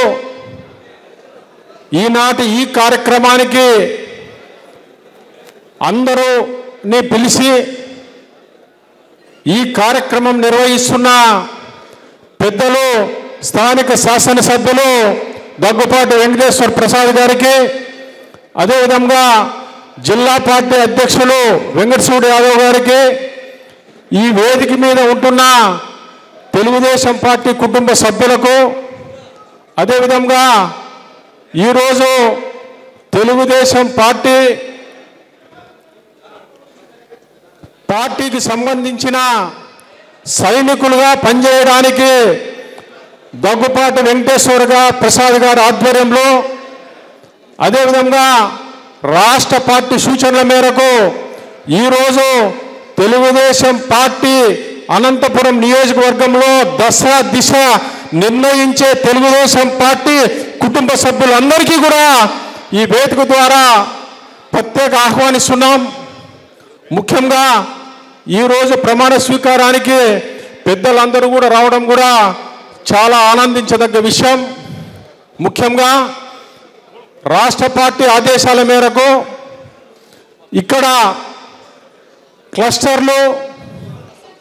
ఈనాటి ఈ కార్యక్రమానికి అందరూని పిలిచి ఈ కార్యక్రమం నిర్వహిస్తున్న పెద్దలు స్థానిక శాసనసభ్యులు దగ్గుపాటి వెంకటేశ్వర ప్రసాద్ గారికి, అదేవిధంగా జిల్లా పార్టీ అధ్యక్షులు వెంకటశివుడు యాదవ్ గారికి, ఈ వేదిక మీద ఉంటున్న తెలుగుదేశం పార్టీ కుటుంబ సభ్యులకు, అదేవిధంగా ఈరోజు తెలుగుదేశం పార్టీకి సంబంధించిన సైనికులుగా పనిచేయడానికి దగ్గుపాటి వెంకటేశ్వర ప్రసాద్ గారి ఆధ్వర్యంలో, అదేవిధంగా రాష్ట్ర పార్టీ సూచనల మేరకు ఈరోజు తెలుగుదేశం పార్టీ అనంతపురం నియోజకవర్గంలో దశ దిశ నిర్ణయించే తెలుగుదేశం పార్టీ కుటుంబ సభ్యులందరికీ కూడా ఈ వేదిక ద్వారా ప్రత్యేక ఆహ్వానిస్తున్నాం. ముఖ్యంగా ఈరోజు ప్రమాణ స్వీకారానికి పెద్దలందరూ కూడా రావడం కూడా చాలా ఆనందించదగ్గ విషయం. ముఖ్యంగా రాష్ట్ర పార్టీ ఆదేశాల మేరకు ఇక్కడ క్లస్టర్లు,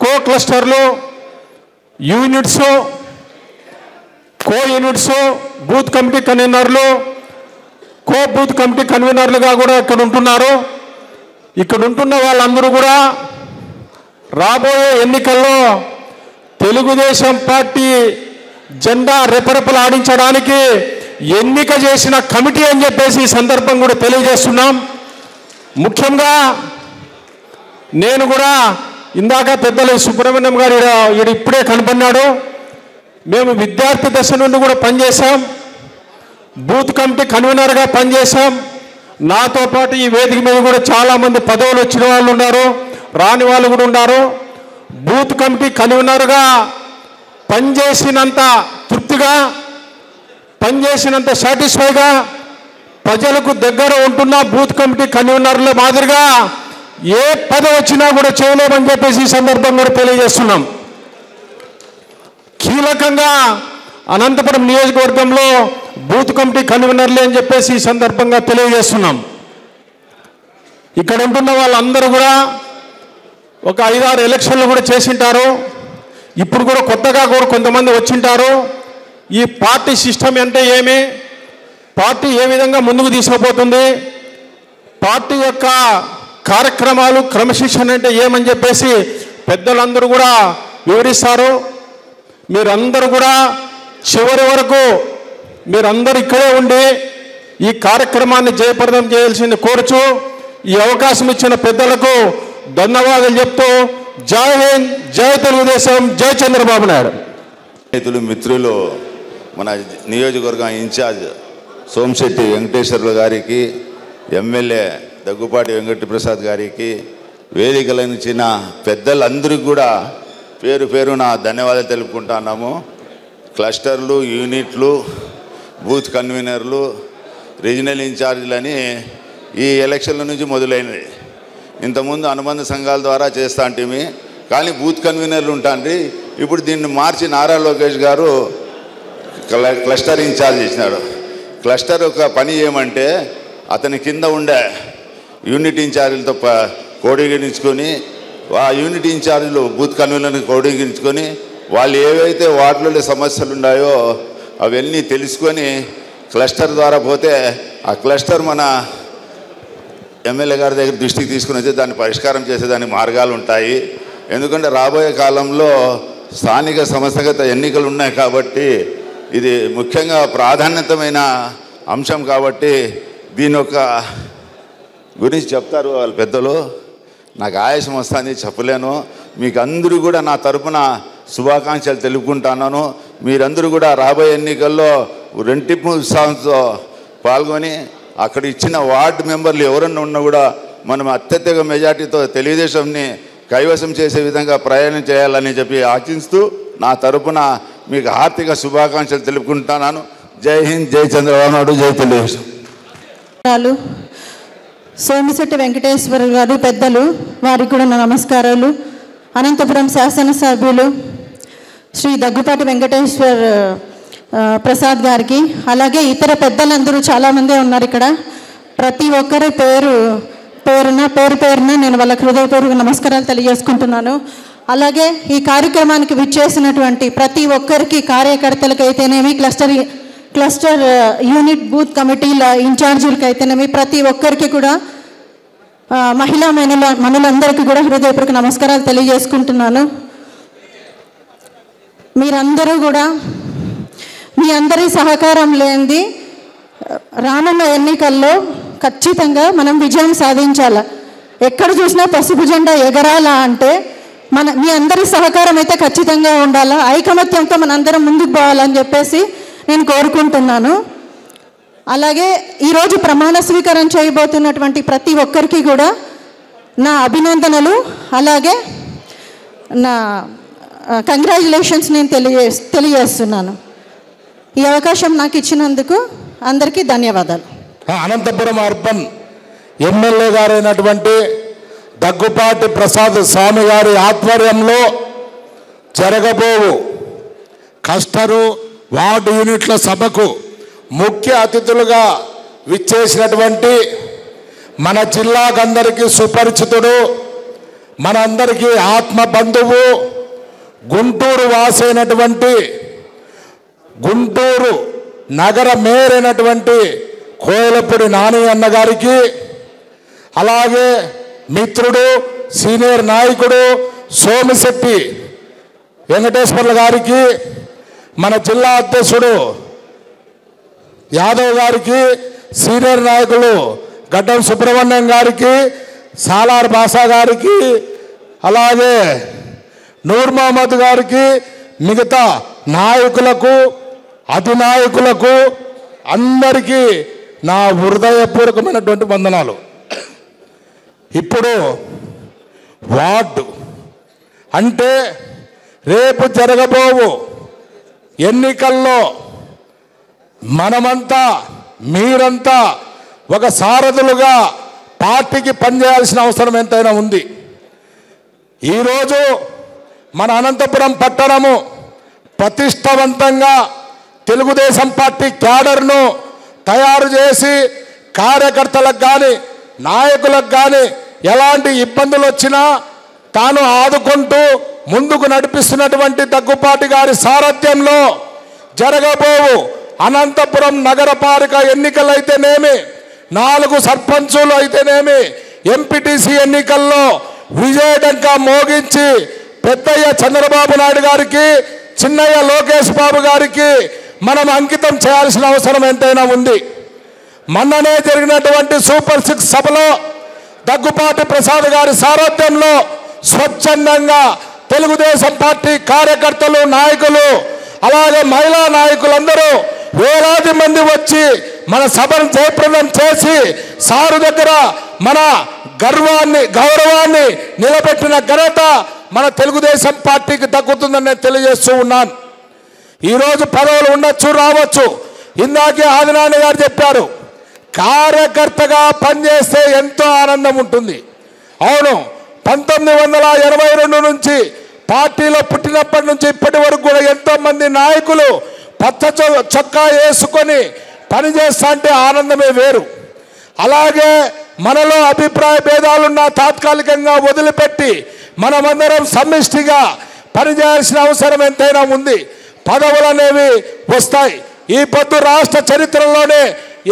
కో క్లస్టర్లు, యూనిట్స్, కో యూనిట్స్, బూత్ కమిటీ కన్వీనర్లు, కో బూత్ కమిటీ కన్వీనర్లుగా కూడా ఇక్కడ ఉంటున్నారు. ఇక్కడ ఉంటున్న వాళ్ళందరూ కూడా రాబోయే ఎన్నికల్లో తెలుగుదేశం పార్టీ జెండా రెపరెపలాడించడానికి ఎన్నిక చేసిన కమిటీ అని చెప్పేసి ఈ సందర్భం కూడా తెలియజేస్తున్నాం. ముఖ్యంగా నేను కూడా ఇందాక పెద్దలు సుబ్రహ్మణ్యం గారు ఇప్పుడే కనపడినాడు. మేము విద్యార్థి దశ నుండి కూడా పనిచేశాం, బూత్ కమిటీ కన్వీనర్గా పనిచేశాం. నాతో పాటు ఈ వేదిక మీద కూడా చాలామంది పదవులు వచ్చిన వాళ్ళు ఉన్నారు, రాని వాళ్ళు కూడా ఉన్నారు. బూత్ కమిటీ కన్వీనర్గా పనిచేసినంత తృప్తిగా, పనిచేసినంత సాటిస్ఫైగా, ప్రజలకు దగ్గర ఉంటున్న బూత్ కమిటీ కన్వీనర్ల మాదిరిగా ఏ పదవి వచ్చినా కూడా చేయలేమని చెప్పేసి ఈ సందర్భం కూడా తెలియజేస్తున్నాం. కీలకంగా అనంతపురం నియోజకవర్గంలో బూత్ కమిటీ కన్వీనర్లే అని చెప్పేసి ఈ సందర్భంగా తెలియజేస్తున్నాం. ఇక్కడ ఉంటున్న వాళ్ళందరూ కూడా ఒక 5-6 ఎలక్షన్లు కూడా చేసింటారు. ఇప్పుడు కూడా కొత్తగా కూడా కొంతమంది వచ్చింటారు. ఈ పార్టీ సిస్టమ్ అంటే ఏమి, పార్టీ ఏ విధంగా ముందుకు తీసుకుపోతుంది, పార్టీ యొక్క కార్యక్రమాలు క్రమశిక్షణ అంటే ఏమని చెప్పేసి పెద్దలందరూ కూడా వివరిస్తారు. మీరందరూ కూడా చివరి వరకు మీరందరూ ఇక్కడే ఉండి ఈ కార్యక్రమాన్ని జయప్రదం చేయాల్సింది కోరుచు ఈ అవకాశం ఇచ్చిన పెద్దలకు ధన్యవాదాలు చెప్తూ జై హింద్, జై తెలుగుదేశం, జై చంద్రబాబు నాయుడు. స్నేహితులు, మిత్రులు, మన నియోజకవర్గం ఇన్ఛార్జ్ సోమశెట్టి వెంకటేశ్వర్లు గారికి, ఎమ్మెల్యే దగ్గుపాటి వెంకటప్రసాద్ గారికి, వేదికలను ఇచ్చిన పెద్దలందరికీ కూడా పేరు పేరున ధన్యవాదాలు తెలుపుకుంటున్నాము. క్లస్టర్లు, యూనిట్లు, బూత్ కన్వీనర్లు, రీజనల్ ఇన్ఛార్జీలని ఈ ఎలక్షన్ల నుంచి మొదలైనది. ఇంతకుముందు అనుబంధ సంఘాల ద్వారా చేస్తా అంటే కానీ బూత్ కన్వీనర్లు ఉంటాండి. ఇప్పుడు దీన్ని మార్చి నారా లోకేష్ గారు క్లస్టర్ ఇన్ఛార్జ్ చేసినాడు. క్లస్టర్ ఒక పని ఏమంటే అతని కింద ఉండే యూనిట్ ఇన్ఛార్జీలతో కోడీకరించుకొని ఆ యూనిట్ ఇన్ఛార్జీలు బూత్ కన్వీనర్ని కోడీకరించుకొని వాళ్ళు ఏవైతే వార్డులలో సమస్యలు ఉన్నాయో అవన్నీ తెలుసుకొని క్లస్టర్ ద్వారా పోతే ఆ క్లస్టర్ మన ఎమ్మెల్యే గారి దగ్గర దృష్టికి తీసుకుని వచ్చి దాన్ని పరిష్కారం చేసేదానికి మార్గాలు ఉంటాయి. ఎందుకంటే రాబోయే కాలంలో స్థానిక సంస్థాగత ఎన్నికలు ఉన్నాయి కాబట్టి ఇది ముఖ్యంగా ప్రాధాన్యతమైన అంశం కాబట్టి దీని యొక్క గురించి చెప్తారు వాళ్ళ పెద్దలు. నాకు ఆయాసం వస్తుంది, చెప్పలేను. మీకు అందరూ కూడా నా తరపున శుభాకాంక్షలు తెలుపుకుంటున్నాను. మీరందరూ కూడా రాబోయే ఎన్నికల్లో రెంటింపు ఉత్సాహంతో పాల్గొని అక్కడ ఇచ్చిన వార్డు మెంబర్లు ఎవరన్నా ఉన్నా కూడా మనం అత్యధిక మెజార్టీతో తెలుగుదేశంని కైవసం చేసే విధంగా ప్రయాణం చేయాలని చెప్పి ఆశిస్తూ నా తరపున మీకు హార్దిక శుభాకాంక్షలు తెలుపుకుంటున్నాను. జై హింద్, జై చంద్రబాబు నాయుడు, జై తెలుగుదేశం. సోమిశెట్టి వెంకటేశ్వర గారు పెద్దలు, వారికి కూడా నా నమస్కారాలు. అనంతపురం శాసనసభ్యులు శ్రీ దగ్గుపాటి వెంకటేశ్వర్ ప్రసాద్ గారికి, అలాగే ఇతర పెద్దలందరూ చాలామంది ఉన్నారు ఇక్కడ. ప్రతి ఒక్కరి పేరున నేను వాళ్ళకి హృదయపూర్వక నమస్కారాలు తెలియజేసుకుంటున్నాను. అలాగే ఈ కార్యక్రమానికి విచ్చేసినటువంటి ప్రతి ఒక్కరికి, కార్యకర్తలకు అయితేనేమి, క్లస్టర్ యూనిట్ బూత్ కమిటీల ఇన్ఛార్జీలకు అయితేనేమి, ప్రతి ఒక్కరికి కూడా మహిళలందరికీ కూడా హృదయపూర్వక నమస్కారాలు తెలియజేసుకుంటున్నాను. మీరందరూ కూడా మీ అందరి సహకారం లేనిది రానున్న ఎన్నికల్లో ఖచ్చితంగా మనం విజయం సాధించాలి. ఎక్కడ చూసినా పసుపు జెండా ఎగరాలా అంటే మీ అందరి సహకారం అయితే ఖచ్చితంగా ఉండాలా. ఐకమత్యంతో మనందరం ముందుకు పోవాలని చెప్పేసి నేను కోరుకుంటున్నాను. అలాగే ఈరోజు ప్రమాణ స్వీకారం చేయబోతున్నటువంటి ప్రతి ఒక్కరికి కూడా నా అభినందనలు, అలాగే నా కంగ్రాచులేషన్స్ నేను తెలియజేస్తున్నాను. ఈ అవకాశం నాకు ఇచ్చినందుకు అందరికీ ధన్యవాదాలు. అనంతపురం అర్బన్ ఎమ్మెల్యే గారైనటువంటి దగ్గుపాటి ప్రసాద్ స్వామి గారి ఆధ్వర్యంలో జరగబోవు క్లస్టరు వార్డు యూనిట్ల సభకు ముఖ్య అతిథులుగా విచ్చేసినటువంటి మన జిల్లాకందరికీ సుపరిచితుడు, మనందరికీ ఆత్మ బంధువు, గుంటూరు వాసైనటువంటి గుంటూరు నగర మేయర్ అయినటువంటి కోయలపూడి నాని అన్న గారికి, అలాగే మిత్రుడు సీనియర్ నాయకుడు సోమిశెట్టి వెంకటేశ్వర్ల గారికి, మన జిల్లా అధ్యక్షుడు యాదవ్ గారికి, సీనియర్ నాయకులు గడ్డం సుబ్రహ్మణ్యం గారికి, సాలార్ బాసా గారికి, అలాగే నూర్ మహమ్మద్ గారికి, మిగతా నాయకులకు, అధినాయకులకు అందరికీ నా హృదయపూర్వకమైనటువంటి వందనాలు. ఇప్పుడు వార్డు అంటే రేపు జరగబోవు ఎన్నికల్లో మనమంతా, మీరంతా ఒక సారథులుగా పార్టీకి పనిచేయాల్సిన అవసరం ఎంతైనా ఉంది. ఈరోజు మన అనంతపురం పట్టణము ప్రతిష్టవంతంగా తెలుగుదేశం పార్టీ క్యాడర్ను తయారు చేసి కార్యకర్తలకు కానీ నాయకులకు కానీ ఎలాంటి ఇబ్బందులు వచ్చినా తాను ఆదుకుంటూ ముందుకు నడిపిస్తున్నటువంటి దగ్గుపాటి గారి సారథ్యంలో జరగబోవు అనంతపురం నగరపాలిక ఎన్నికలైతేనేమి, 4 సర్పంచులు అయితేనేమి, ఎంపీటీసీ ఎన్నికల్లో విజయడంకా మోగించి పెద్దయ్య చంద్రబాబు నాయుడు గారికి, చిన్నయ్య లోకేష్ బాబు గారికి మనం అంకితం చేయాల్సిన అవసరం ఎంతైనా ఉంది. మొన్ననే జరిగినటువంటి సూపర్ 6 సభలో దగ్గుపాటి ప్రసాద్ గారి సారథ్యంలో స్వచ్ఛందంగా తెలుగుదేశం పార్టీ కార్యకర్తలు, నాయకులు, అలాగే మహిళా నాయకులందరూ వేలాది మంది వచ్చి మన సభను జయప్రదం చేసి సారు దగ్గర మన గౌరవాన్ని నిలబెట్టిన ఘనత మన తెలుగుదేశం పార్టీకి దక్కుతుందని నేను తెలియజేస్తూ ఉన్నాను. ఈరోజు పదవులు ఉండొచ్చు, రావచ్చు. ఇందాకే ఆదినాని గారు చెప్పారు, కార్యకర్తగా పనిచేస్తే ఎంతో ఆనందం ఉంటుంది. అవును, 1982 నుంచి పార్టీలో పుట్టినప్పటి నుంచి ఇప్పటి వరకు కూడా ఎంతోమంది నాయకులు పచ్చ చొక్కా వేసుకొని పనిచేస్తా అంటే ఆనందమే వేరు. అలాగే మనలో అభిప్రాయ భేదాలున్న తాత్కాలికంగా వదిలిపెట్టి మనమందరం సమిష్టిగా పనిచేయాల్సిన అవసరం ఎంతైనా ఉంది. పదవులు అనేవి వస్తాయి. ఈ పొద్దు రాష్ట్ర చరిత్రలోనే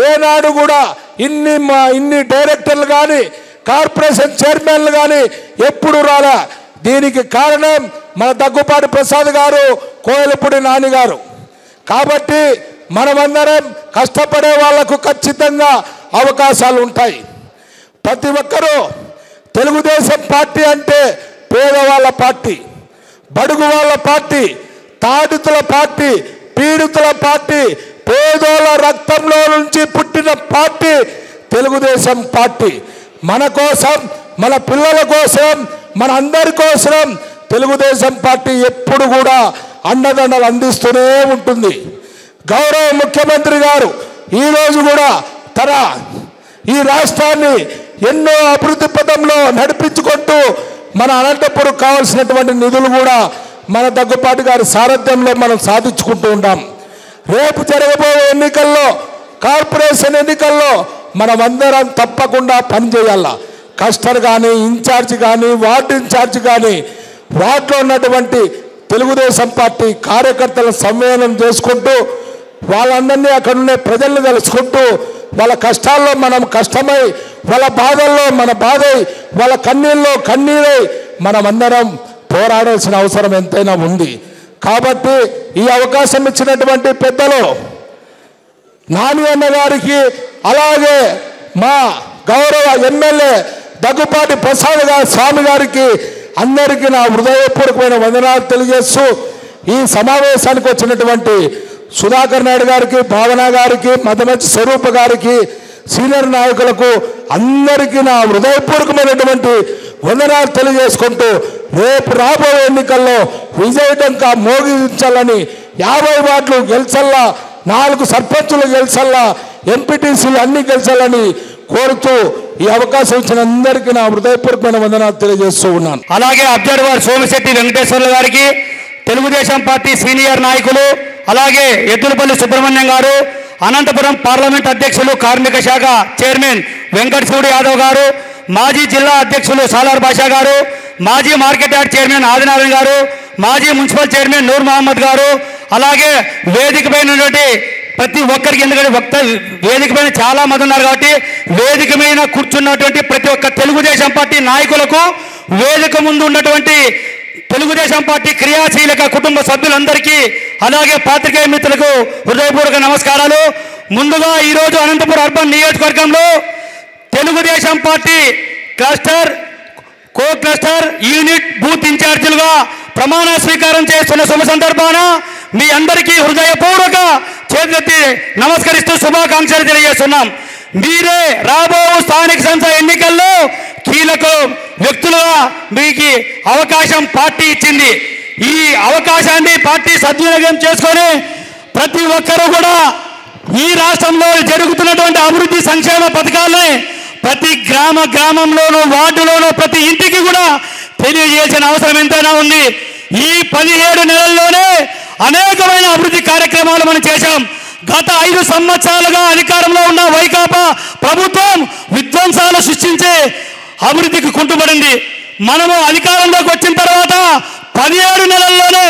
ఏనాడు కూడా ఇన్ని డైరెక్టర్లు కానీ కార్పొరేషన్ చైర్మన్లు కానీ ఎప్పుడు రాలా. దీనికి కారణం మన దగ్గుపాటి ప్రసాద్ గారు, కోయలపూడి నాని గారు. కాబట్టి మనమందరం కష్టపడే వాళ్లకు ఖచ్చితంగా అవకాశాలు ఉంటాయి. ప్రతి ఒక్కరూ తెలుగుదేశం పార్టీ అంటే పేదవాళ్ళ పార్టీ, బడుగు వాళ్ళ పార్టీ, తాడితుల పార్టీ, పీడితుల పార్టీ, పేదోళ్ళ రక్తంలో నుంచి పుట్టిన పార్టీ తెలుగుదేశం పార్టీ. మన కోసం, మన పిల్లల కోసం, మన అందరి కోసం తెలుగుదేశం పార్టీ ఎప్పుడు కూడా అండదండలు అందిస్తూనే ఉంటుంది. గౌరవ ముఖ్యమంత్రి గారు ఈరోజు కూడా ఈ రాష్ట్రాన్ని ఎన్నో అభివృద్ధి పథంలో నడిపించుకుంటూ మన అనంతపురం కావాల్సినటువంటి నిధులు కూడా మన దగ్గుపాటి గారి సారథ్యంలో మనం సాధించుకుంటూ ఉంటాం. రేపు జరగబోయే ఎన్నికల్లో, కార్పొరేషన్ ఎన్నికల్లో మనమందరం తప్పకుండా పనిచేయాల. కస్టర్ కానీ, ఇన్ఛార్జ్ కానీ, వార్డు ఇన్ఛార్జ్ కానీ, వార్డులో ఉన్నటువంటి తెలుగుదేశం పార్టీ కార్యకర్తల సమ్మేళనం చేసుకుంటూ వాళ్ళందరినీ అక్కడ ఉండే ప్రజల్ని తెలుసుకుంటూ వాళ్ళ కష్టాల్లో మనం కష్టమై, వాళ్ళ బాధల్లో మన బాధై, వాళ్ళ కన్నీళ్ళలో కన్నీరై మనమందరం పోరాడాల్సిన అవసరం ఎంతైనా ఉంది. కాబట్టి ఈ అవకాశం ఇచ్చినటువంటి పెద్దలు నాని అన్న గారికి, అలాగే మా గౌరవ ఎమ్మెల్యే దగ్గుపాటి ప్రసాద్ స్వామి గారికి అందరికీ నా హృదయపూర్వకమైన వందనాలు తెలియజేస్తూ, ఈ సమావేశానికి వచ్చినటువంటి సుధాకర్ నాయుడు గారికి, భావన గారికి, మదమచ్చి స్వరూప గారికి, సీనియర్ నాయకులకు అందరికీ నా హృదయపూర్వకమైనటువంటి వందనాలు తెలియజేసుకుంటూ, రేపు రాబోయే ఎన్నికల్లో విజయడంకా మోగించాలని, 50 వార్డులు గెలిచల్లా, 4 సర్పంచులు గెలిచల్లా, ఎంపీటీసీలు అన్ని గెలిచాలని కోరుతూ ఈ అవకాశం ఇచ్చిన అందరికీ నా హృదయపూర్వకమైన వందనాలు తెలియజేస్తూ ఉన్నాను. అలాగే అబ్జర్వర్ సోమిశెట్టి వెంకటేశ్వర్లు గారికి, తెలుగుదేశం పార్టీ సీనియర్ నాయకులు, అలాగే ఎద్దులపల్లి సుబ్రహ్మణ్యం గారు, అనంతపురం పార్లమెంట్ అధ్యక్షులు కార్మిక శాఖ చైర్మన్ వెంకటశివుడు యాదవ్ గారు, మాజీ జిల్లా అధ్యక్షులు సాలార్ బాషా గారు, మాజీ మార్కెట్ యార్డ్ చైర్మన్ ఆదినారాయణ గారు, మాజీ మున్సిపల్ చైర్మన్ నూర్ మహమ్మద్ గారు, అలాగే వేదిక పైన ప్రతి ఒక్కరికి, ఎందుకంటే వేదిక పైన చాలా మంది ఉన్నారు కాబట్టి వేదిక మీద కూర్చున్నటువంటి ప్రతి ఒక్క తెలుగుదేశం పార్టీ నాయకులకు, వేదిక ముందు ఉన్నటువంటి తెలుగుదేశం పార్టీ క్రియాశీలక కుటుంబ సభ్యులందరికీ, అలాగే పాత్రికేయ మిత్రులకు హృదయపూర్వక నమస్కారాలు. ముందుగా ఈరోజు అనంతపురం అర్బన్ నియోజకవర్గంలో Telugu Desam party cluster, co cluster, unit, booth ఇన్ఛార్జీలుగా ప్రమాణ స్వీకారం చేస్తున్న శుభ సందర్భాన మీ అందరికీ హృదయపూర్వక చేతులెత్తి నమస్కరిస్తూ శుభాకాంక్షలు తెలియజేస్తున్నాం. మీరే రాబో స్థానిక సంస్థ ఎన్నికల్లో కీలక వ్యక్తులుగా మీకు అవకాశం పార్టీ ఇచ్చింది. ఈ అవకాశాన్ని పార్టీ సద్వినియోగం చేసుకొని ప్రతి ఒక్కరూ కూడా ఈ రాష్ట్రంలో జరుగుతున్నటువంటి అభివృద్ధి సంక్షేమ పథకాలని ప్రతి గ్రామంలోనూ, వార్డులోనూ, ప్రతి ఇంటికి కూడా తెలియజేసిన అవసరం ఎంతైనా ఉంది. ఈ 17 నెలల్లోనే అనేకమైన అభివృద్ధి కార్యక్రమాలు మనం చేశాం. గత 5 సంవత్సరాలుగా అధికారంలో ఉన్న వైకాపా ప్రభుత్వం విధ్వంసాలు సృష్టించి అభివృద్ధికి కుంటుపడింది. మనము అధికారంలోకి వచ్చిన తర్వాత 17 నెలల్లోనే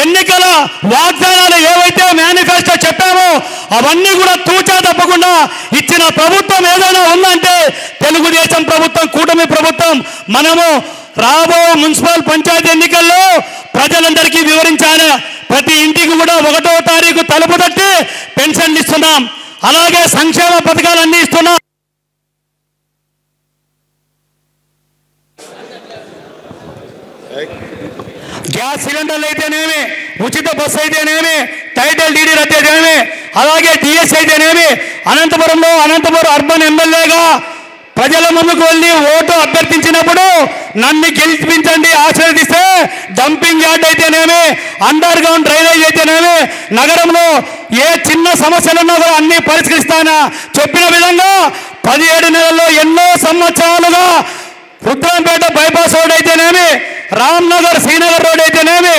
ఎన్నికల వాగ్దానాలు ఏవైతే మేనిఫెస్టో చెప్పామో అవన్నీ కూడా తూచా తప్పకుండా ఇచ్చిన ప్రభుత్వం ఏదైనా ఉందంటే తెలుగుదేశం ప్రభుత్వం, కూటమి ప్రభుత్వం. మనము రాబో మున్సిపల్ పంచాయతీ ఎన్నికల్లో ప్రజలందరికీ వివరించాలి. ప్రతి ఇంటికి కూడా 1వ తారీఖు తలుపు తట్టి పెన్షన్లు ఇస్తున్నాం, అలాగే సంక్షేమ పథకాలన్నీ ఇస్తున్నాం. గ్యాస్ సిలిండర్లు అయితేనేమి, ఉచిత బస్సు అయితేనేమి, టైటిల్ డీడీ రద్దు అయితేనేమి, అలాగే డిఎస్ అయితేనేమి, అనంతపురం అర్బన్ ఎమ్మెల్యేగా ప్రజల ముందుకు వెళ్ళి ఓటు అభ్యర్థించినప్పుడు నన్ను గెలిపించండి ఆశీర్వదిస్తే డంపింగ్ యార్డ్ అయితేనేమి, అండర్ గ్రౌండ్ డ్రైనేజ్ అయితేనేమి, నగరంలో ఏ చిన్న సమస్యలున్నా కూడా అన్ని పరిష్కరిస్తానా చెప్పిన విధంగా 17 నెలల్లో ఎన్నో సంవత్సరాలుగా రుద్రంపేట బైపాస్ రోడ్ అయితేనేమి, రామ్నగర్ శ్రీనగర్ రోడ్ అయితేనేమి,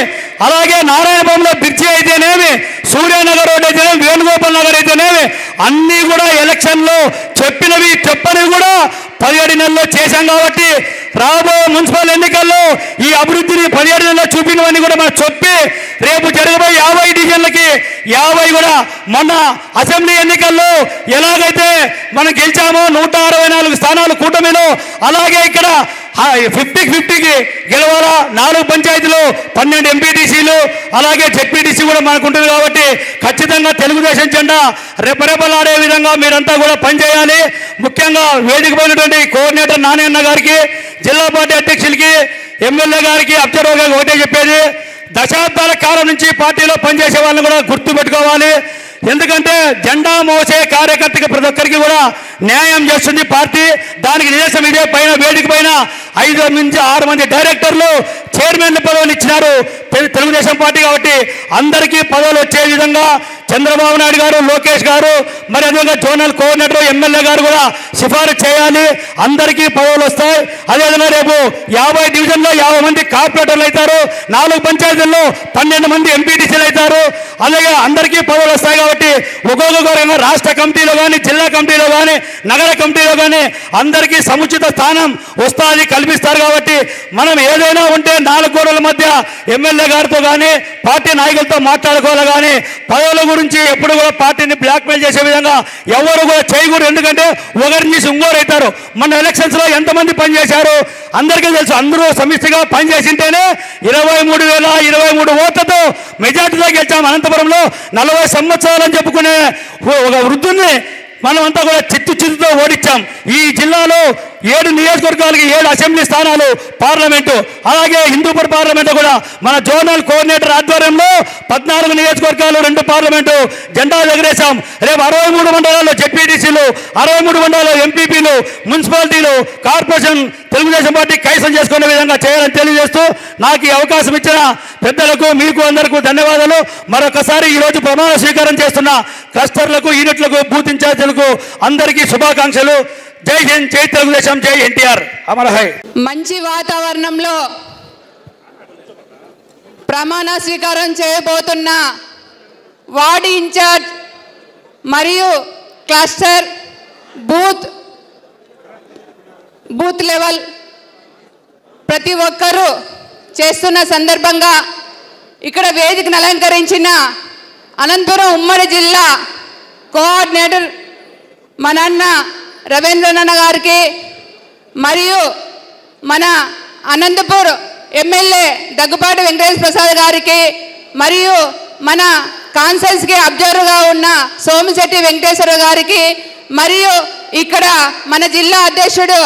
అలాగే నారాయణపురంలో బ్రిడ్జి అయితేనేమి, సూర్యనగర్ రోడ్ అయితేనేమి, వేణుగోపాల్ నగర్ అయితేనేమి, అన్నీ కూడా ఎలక్షన్లో చెప్పనివి కూడా 17 నెలల్లో చేశాం. కాబట్టి రాబో మున్సిపల్ ఎన్నికల్లో ఈ అభివృద్ధిని 17 నెలల్లో చూపినవన్నీ కూడా మనం చెప్పి రేపు జరగబోయే 50 డివిజన్లకి 50 కూడా మొన్న అసెంబ్లీ ఎన్నికల్లో ఎలాగైతే మనం గెలిచామో 164 స్థానాలు కూటమిలో, అలాగే ఇక్కడ 50-50కి గెలవాలా. 4 పంచాయతీలు 12 ఎంపీటీసీలు అలాగే జెడ్పీటీసీ కూడా మనకు ఉంటుంది. కాబట్టి ఖచ్చితంగా తెలుగుదేశం జెండా రెపరెపలాడే విధంగా మీరంతా కూడా పనిచేయాలి. ముఖ్యంగా వేదిక పోయినటువంటి కోఆర్డినేటర్ నారాయణ గారికి, జిల్లా పార్టీ అధ్యక్షులకి, ఎమ్మెల్యే గారికి, అబ్జర్వర్ గారికి ఒకటే చెప్పేది, దశాబ్దాల కాలం నుంచి పార్టీలో పనిచేసే వాళ్ళని కూడా గుర్తుపెట్టుకోవాలి. ఎందుకంటే జెండా మోసే కార్యకర్తకి ప్రతి ఒక్కరికి కూడా న్యాయం చేస్తుంది పార్టీ. దానికి నిదర్శనం ఇదే పైన వేదిక పైన 5 నుంచి 6 మంది డైరెక్టర్లు, చైర్మన్ల పదవులు ఇచ్చినారు తెలుగుదేశం పార్టీ. కాబట్టి అందరికీ పదవులు వచ్చే విధంగా చంద్రబాబు నాయుడు గారు, లోకేష్ గారు, మరి అదేవిధంగా జోనల్ కోఆర్డినేటర్ ఎమ్మెల్యే గారు కూడా సిఫారసు చేయాలి. అందరికీ పదవులు వస్తాయి. అదేవిధంగా రేపు 50 డివిజన్లో 50 మంది కార్పొరేటర్లు అవుతారు, 4 పంచాయతీల్లో 12 మంది ఎంపీటీసీలు అవుతారు. అలాగే అందరికీ పదవులు వస్తాయి. కాబట్టి ఒక్కొక్క రాష్ట్ర కమిటీలో కానీ, జిల్లా కమిటీలో కానీ, నగర కమిటీలో కానీ అందరికీ సముచిత స్థానం వస్తుంది, కల్పిస్తారు. కాబట్టి మనం ఏదైనా ఉంటే 4 గోడల మధ్య ఎమ్మెల్యే గారితో కానీ, పార్టీ నాయకులతో మాట్లాడుకోవాలి. కానీ పదవుల గురించి ఎప్పుడు కూడా పార్టీని బ్లాక్మెయిల్ చేసే విధంగా ఎవరు కూడా చేయకూడదు. ఎందుకంటే ఒకరిని చూసి ఇంకోరు అవుతారు. మన ఎలక్షన్స్లో ఎంతమంది పనిచేశారు అందరికీ తెలుసు. అందరూ సమిష్టిగా పనిచేసింటేనే 23,023 ఓట్లతో మెజార్టీలో గెలిచాం. అనంతపురంలో 40 సంవత్సరాలని చెప్పుకునే ఒక వృద్ధుల్ని మనమంతా కూడా చిత్తుతో ఓడించాం. ఈ జిల్లాలో 7 నియోజకవర్గాలకి 7 అసెంబ్లీ స్థానాలు, పార్లమెంటు, అలాగే హిందూపూర్ పార్లమెంటు కూడా మన జోనల్ కోఆర్డినేటర్ ఆధ్వర్యంలో 14 నియోజకవర్గాలు, 2 పార్లమెంటు జెండా ఎగరేశాం. రేపు 63 మండలాల్లో జెడ్పీటీసీలు, 63 మండలాల్లో ఎంపీపీలు, మున్సిపాలిటీలు, కార్పొరేషన్ తెలుగుదేశం పార్టీ కైసం చేసుకునే విధంగా చేయాలని తెలియజేస్తూ నాకు ఈ అవకాశం ఇచ్చిన పెద్దలకు, మీకు అందరికీ ధన్యవాదాలు. మరొకసారి ఈరోజు ప్రమాణ స్వీకారం చేస్తున్న క్లస్టర్లకు, యూనిట్లకు, బూత్ ఇన్ఛార్జీలకు అందరికీ శుభాకాంక్షలు. జై హింద్, జై తెలుగుదేశం, జై ఎన్టీఆర్, అమర్ హై. మంచి వాతావరణంలో ప్రమాణ స్వీకారం చేయబోతున్న వార్డు ఇన్ఛార్జ్ మరియు క్లస్టర్, బూత్ లెవెల్ ప్రతి ఒక్కరూ చేస్తున్న సందర్భంగా ఇక్కడ వేదికను అలంకరించిన అనంతపురం ఉమ్మడి జిల్లా కోఆర్డినేటర్ మన అన్న రవీంద్రనాథ్ గారికి, మరియు మన అనంతపూర్ ఎమ్మెల్యే దగ్గుపాటి వెంకటేశ్వర ప్రసాద్ గారికి, మరియు మన కాన్సెన్స్కి అబ్జర్వర్గా ఉన్న సోమిశెట్టి వెంకటేశ్వర గారికి, మరియు ఇక్కడ మన జిల్లా అధ్యక్షుడు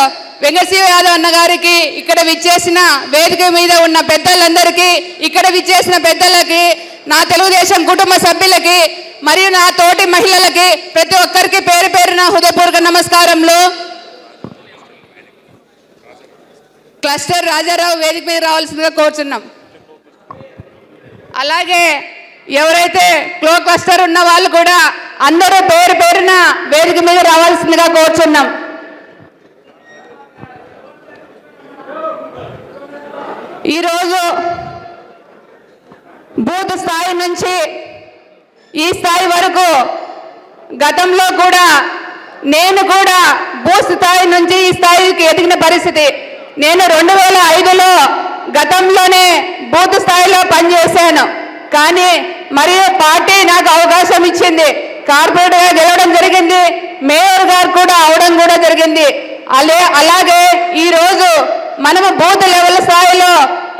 వెంకటశివ యాదవ్ అన్న గారికి, ఇక్కడ విచ్చేసిన వేదిక మీద ఉన్న పెద్దలందరికీ, ఇక్కడ విచ్చేసిన పెద్దలకి, నా తెలుగుదేశం కుటుంబ సభ్యులకి, మరియు నా తోటి మహిళలకి ప్రతి ఒక్కరికి పేరు పేరున హృదయపూర్వక నమస్కారములు. క్లస్టర్ రాజారావు వేదిక మీద రావాల్సిందిగా కోరుచున్నాం. అలాగే ఎవరైతే క్లస్టర్ ఉన్న వాళ్ళు కూడా అందరూ పేరు పేరున వేదిక మీద రావాల్సిందిగా కోరుచున్నాం. ఈరోజు బూత్ స్థాయి నుంచి ఈ స్థాయి వరకు గతంలో కూడా నేను కూడా బూత్ స్థాయి నుంచి ఈ స్థాయికి ఎదిగిన పరిస్థితి. నేను 2005లో గతంలోనే బూత్ స్థాయిలో పనిచేశాను. కానీ మరియు పార్టీ నాకు అవకాశం ఇచ్చింది, కార్పొరేటర్గా గెలవడం జరిగింది, మేయర్ గారు కూడా అవడం కూడా జరిగింది. అలాగే ఈరోజు మనము బూత్ లెవెల్ స్థాయిలో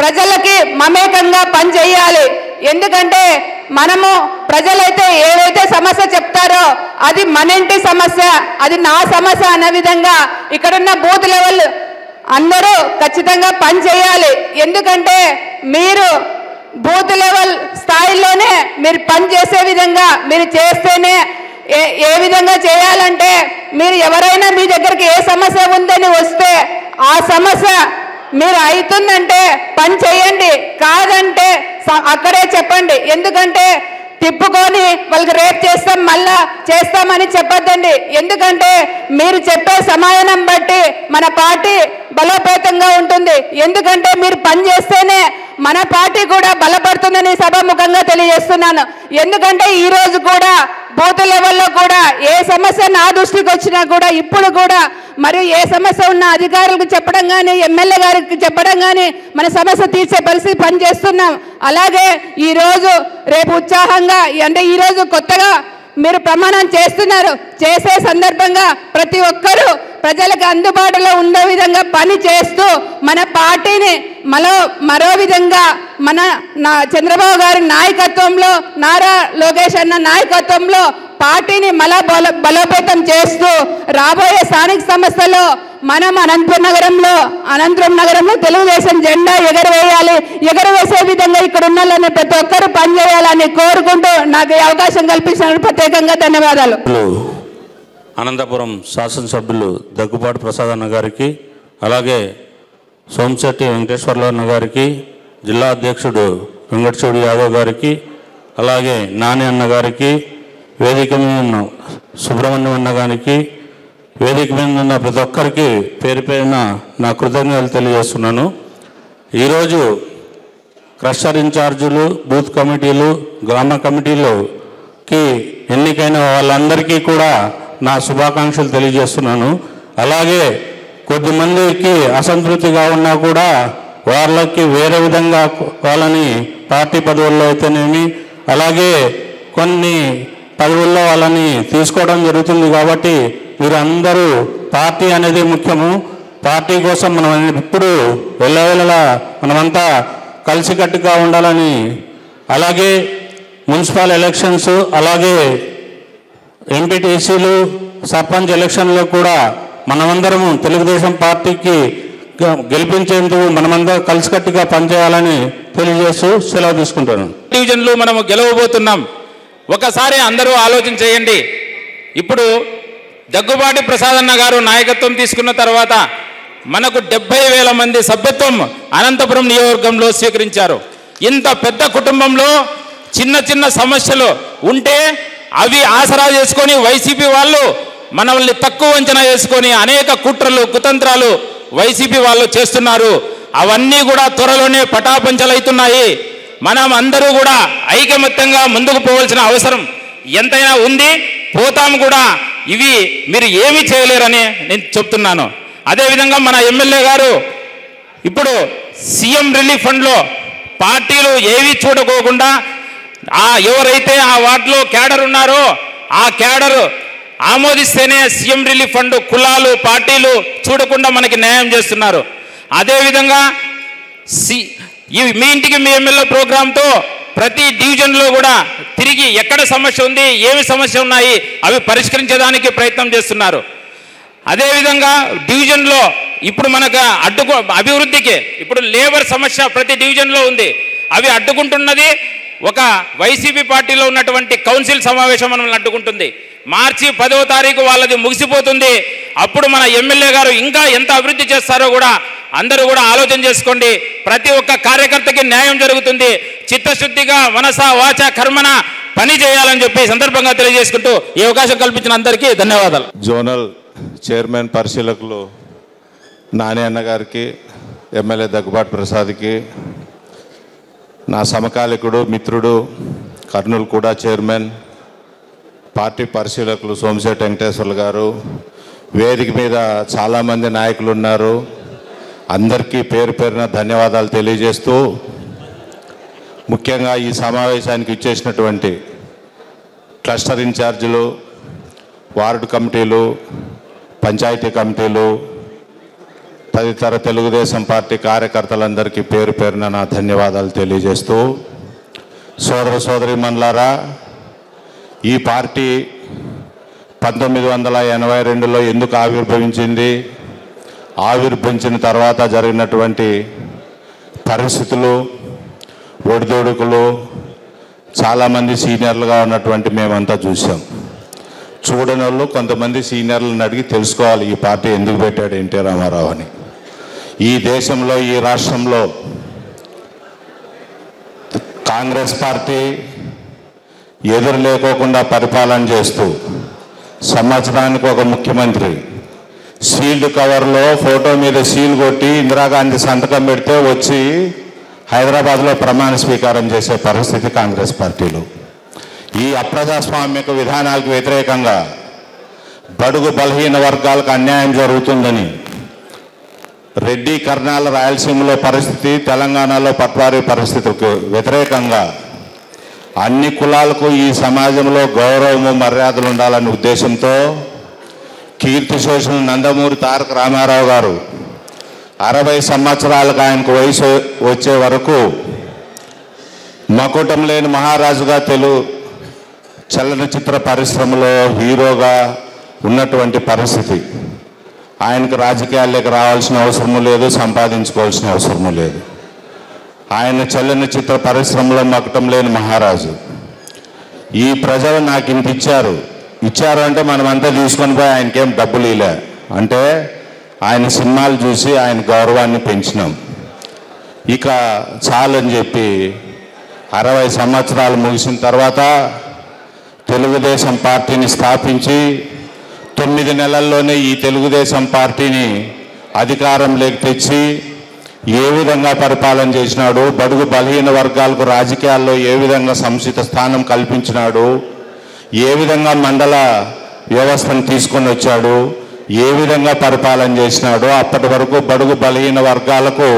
ప్రజలకి మమేకంగా పనిచేయాలి. ఎందుకంటే మనము ప్రజలైతే ఏవైతే సమస్య చెప్తారో అది మన ఇంటి సమస్య, అది నా సమస్య అనే విధంగా ఇక్కడున్న బూత్ లెవెల్ అందరూ ఖచ్చితంగా పనిచేయాలి. ఎందుకంటే మీరు బూత్ లెవెల్ స్థాయిలోనే మీరు పనిచేసే విధంగా మీరు చేస్తేనే ఏ విధంగా చేయాలంటే మీరు ఎవరైనా మీ దగ్గరికి ఏ సమస్య ఉందని వస్తే ఆ సమస్య మీరు అవుతుందంటే పని చేయండి, కాదంటే అక్కడే చెప్పండి. ఎందుకంటే తిప్పుకొని వాళ్ళకి రేపు చేస్తాం మళ్ళా చేస్తామని చెప్పొద్దండి. ఎందుకంటే మీరు చెప్పే సమాధానం బట్టి మన పార్టీ బలోపేతంగా ఉంటుంది. ఎందుకంటే మీరు పని చేస్తేనే మన పార్టీ కూడా బలపడుతుందని సభాముఖంగా తెలియజేస్తున్నాను. ఎందుకంటే ఈరోజు కూడా బూత్ లెవెల్లో కూడా ఏ సమస్య నా దృష్టికి వచ్చినా కూడా ఇప్పుడు కూడా మరియు ఏ సమస్య ఉన్న అధికారులకు చెప్పడం కానీ ఎమ్మెల్యే గారికి చెప్పడం కానీ మన సమస్య తీర్చే పరిస్థితి పనిచేస్తున్నాం. అలాగే ఈరోజు రేపు ఉత్సాహంగా అంటే ఈరోజు కొత్తగా మీరు ప్రమాణం చేస్తున్నారు. చేసే సందర్భంగా ప్రతి ఒక్కరూ ప్రజలకు అందుబాటులో ఉండే విధంగా పని చేస్తూ మన పార్టీని మరో విధంగా చంద్రబాబు గారి నాయకత్వంలో నారా లోకేష్ అన్న నాయకత్వంలో పార్టీని బలోపేతం చేస్తూ రాబోయే స్థానిక సంస్థల్లో మనం అనంతపురం నగరంలో తెలుగుదేశం జెండా ఎగరవేసే విధంగా ఇక్కడ ఉన్న ప్రతి ఒక్కరూ పనిచేయాలని కోరుకుంటూ నాకు ఈ అవకాశం కల్పించినందుకు ప్రత్యేకంగా ధన్యవాదాలు. అనంతపురం శాసనసభ్యులు దగ్గుబాటి ప్రసాద్ అన్న గారికి, అలాగే సోమశెట్టి వెంకటేశ్వర్లు అన్న గారికి, జిల్లా అధ్యక్షుడు వెంకటచూడి యాదవ్ గారికి, అలాగే నాని అన్న గారికి, వేదిక మీద ఉన్న సుబ్రహ్మణ్యం అన్న గారికి, వేదిక మీద ఉన్న ప్రతి ఒక్కరికి పేరు పేరున నా కృతజ్ఞతలు తెలియజేస్తున్నాను. ఈరోజు క్లస్టర్ ఇన్ఛార్జీలు, బూత్ కమిటీలు, గ్రామ కమిటీలుకి ఎన్నికైన వాళ్ళందరికీ కూడా నా శుభాకాంక్షలు తెలియజేస్తున్నాను. అలాగే కొద్దిమందికి అసంతృప్తిగా ఉన్నా కూడా వాళ్ళకి వేరే విధంగా వాళ్ళని పార్టీ పదవుల్లో అయితేనేమి అలాగే కొన్ని పదవుల్లో వాళ్ళని తీసుకోవడం జరుగుతుంది. కాబట్టి మీరందరూ పార్టీ అనేది ముఖ్యము. పార్టీ కోసం మనం ఇప్పుడు వెళ్ళవేళలా మనమంతా కలిసికట్టుగా ఉండాలని, అలాగే మున్సిపల్ ఎలక్షన్స్ అలాగే ఎంపీటీసీలు సర్పంచ్ ఎలక్షన్లో కూడా మనమందరము తెలుగుదేశం పార్టీకి గెలిపించేందుకు మనమందరం కలిసికట్టుగా పనిచేయాలని తెలియజేస్తూ సెలవు తీసుకుంటాను. డివిజన్లు మనము గెలవబోతున్నాం. ఒకసారి అందరూ ఆలోచన చేయండి. ఇప్పుడు దగ్గుబాటి ప్రసాదన్న గారు నాయకత్వం తీసుకున్న తర్వాత మనకు 70,000 మంది సభ్యత్వం అనంతపురం నియోజకవర్గంలో స్వీకరించారు. ఇంత పెద్ద కుటుంబంలో చిన్న చిన్న సమస్యలు ఉంటే అవి ఆసరా చేసుకొని వైసీపీ వాళ్ళు మనల్ని తక్కువ అంచనా వేసుకొని అనేక కుట్రలు కుతంత్రాలు వైసీపీ వాళ్ళు చేస్తున్నారు. అవన్నీ కూడా త్వరలోనే పటాపంచలవుతున్నాయి. మనం అందరూ కూడా ఐకమత్యంగా ముందుకు పోవాల్సిన అవసరం ఎంతైనా ఉంది. పోతాము కూడా. ఇవి మీరు ఏమీ చేయలేరని నేను చెప్తున్నాను. అదేవిధంగా మన ఎమ్మెల్యే గారు ఇప్పుడు సీఎం రిలీఫ్ ఫండ్లో పార్టీలు ఏవి చూడకోకుండా ఎవరైతే ఆ వార్డులో క్యాడర్ ఉన్నారో ఆ క్యాడర్ ఆమోదిస్తేనే సీఎం రిలీఫ్ ఫండ్ కులాలు పార్టీలు చూడకుండా మనకి న్యాయం చేస్తున్నారు. అదేవిధంగా మీ ఇంటికి మీ ఎమ్మెల్యే ప్రోగ్రాంతో ప్రతి డివిజన్లో కూడా తిరిగి ఎక్కడ సమస్య ఉంది, ఏమి సమస్య ఉన్నాయి అవి పరిష్కరించడానికి ప్రయత్నం చేస్తున్నారు. అదేవిధంగా డివిజన్లో ఇప్పుడు మనకు అభివృద్ధికి ఇప్పుడు లేబర్ సమస్య ప్రతి డివిజన్లో ఉంది. అవి అడ్డుకుంటున్నది ఒక వైసీపీ పార్టీలో ఉన్నటువంటి కౌన్సిల్ సమావేశం మనల్ని అడ్డుకుంటుంది. మార్చి 10వ తారీఖు వాళ్ళది ముగిసిపోతుంది. అప్పుడు మన ఎమ్మెల్యే గారు ఇంకా ఎంత అభివృద్ధి చేస్తారో కూడా అందరూ కూడా ఆలోచన చేసుకోండి. ప్రతి ఒక్క కార్యకర్తకి న్యాయం జరుగుతుంది. చిత్తశుద్ధిగా మనస వాచ కర్మన పని చేయాలని చెప్పి సందర్భంగా తెలియజేసుకుంటూ ఈ అవకాశం కల్పించిన అందరికీ ధన్యవాదాలు. జోనల్ చైర్మన్ పరిశీలకులు నాని అన్న గారికి, ఎమ్మెల్యే దగ్గుబాటి ప్రసాద్కి, నా సమకాలికుడు మిత్రుడు కర్నూలు కూడా చైర్మన్ పార్టీ పరిశీలకులు సోమశెట్టి వెంకటేశ్వర్లు గారు, వేదిక మీద చాలామంది నాయకులు ఉన్నారు. అందరికీ పేరు పేరున ధన్యవాదాలు తెలియజేస్తూ ముఖ్యంగా ఈ సమావేశానికి ఇచ్చేసినటువంటి క్లస్టర్ ఇన్ఛార్జీలు, వార్డు కమిటీలు, పంచాయతీ కమిటీలు, తదితర తెలుగుదేశం పార్టీ కార్యకర్తలందరికీ పేరు పేరున నా ధన్యవాదాలు తెలియజేస్తూ, సోదర సోదరీమణులారా, ఈ పార్టీ 1982లో ఎందుకు ఆవిర్భవించింది, ఆవిర్భవించిన తర్వాత జరిగినటువంటి పరిస్థితులు, ఒడిదొడుకులు చాలామంది సీనియర్లుగా ఉన్నటువంటి మేమంతా చూసాం. చూడని వాళ్ళు కొంతమంది సీనియర్లను అడిగి తెలుసుకోవాలి ఈ పార్టీ ఎందుకు పెట్టాడు ఎన్టీ రామారావు అని. ఈ దేశంలో ఈ రాష్ట్రంలో కాంగ్రెస్ పార్టీ ఎదురు లేకోకుండా పరిపాలన చేస్తూ సంవత్సరానికి ఒక ముఖ్యమంత్రి, సీల్డ్ కవర్లో ఫోటో మీద సీల్ కొట్టి ఇందిరాగాంధీ సంతకం పెడితే వచ్చి హైదరాబాద్లో ప్రమాణ స్వీకారం చేసే పరిస్థితి కాంగ్రెస్ పార్టీలో. ఈ అప్రజాస్వామిక విధానాలకు వ్యతిరేకంగా బడుగు బలహీన వర్గాలకు అన్యాయం జరుగుతుందని రెడ్డి కర్నాల రాయలసీమలో పరిస్థితి, తెలంగాణలో పట్వారీ పరిస్థితులకు వ్యతిరేకంగా అన్ని కులాలకు ఈ సమాజంలో గౌరవము మర్యాదలు ఉండాలనే ఉద్దేశంతో కీర్తిశేషులు నందమూరి తారక రామారావు గారు 60 సంవత్సరాలకు ఆయనకు వయసు వచ్చే వరకు మకుటం లేని మహారాజుగా తెలుగు చలనచిత్ర పరిశ్రమలో హీరోగా ఉన్నటువంటి పరిస్థితి. ఆయనకు రాజకీయాల్లోకి రావాల్సిన అవసరము లేదు, సంపాదించుకోవాల్సిన అవసరము లేదు. ఆయన చలనచిత్ర పరిశ్రమలో మకుటం లేని మహారాజు. ఈ ప్రజలు నాకు ఇంత ఇచ్చారు అంటే మనమంతా తీసుకొని పోయి ఆయనకేం డబ్బులు ఇలే అంటే ఆయన సినిమాలు చూసి ఆయన గౌరవాన్ని పెంచినాం. ఇక చాలని చెప్పి 60 సంవత్సరాలు ముగిసిన తర్వాత తెలుగుదేశం పార్టీని స్థాపించి 9 నెలల్లోనే ఈ తెలుగుదేశం పార్టీని అధికారంలోకి తెచ్చి ఏ విధంగా పరిపాలన చేసినాడు, బడుగు బలహీన వర్గాలకు రాజకీయాల్లో ఏ విధంగా సముచిత స్థానం కల్పించినాడు, ఏ విధంగా మండల వ్యవస్థను తీసుకొని వచ్చాడు, ఏ విధంగా పరిపాలన చేసినాడు. అప్పటి వరకు బడుగు బలహీన వర్గాలకు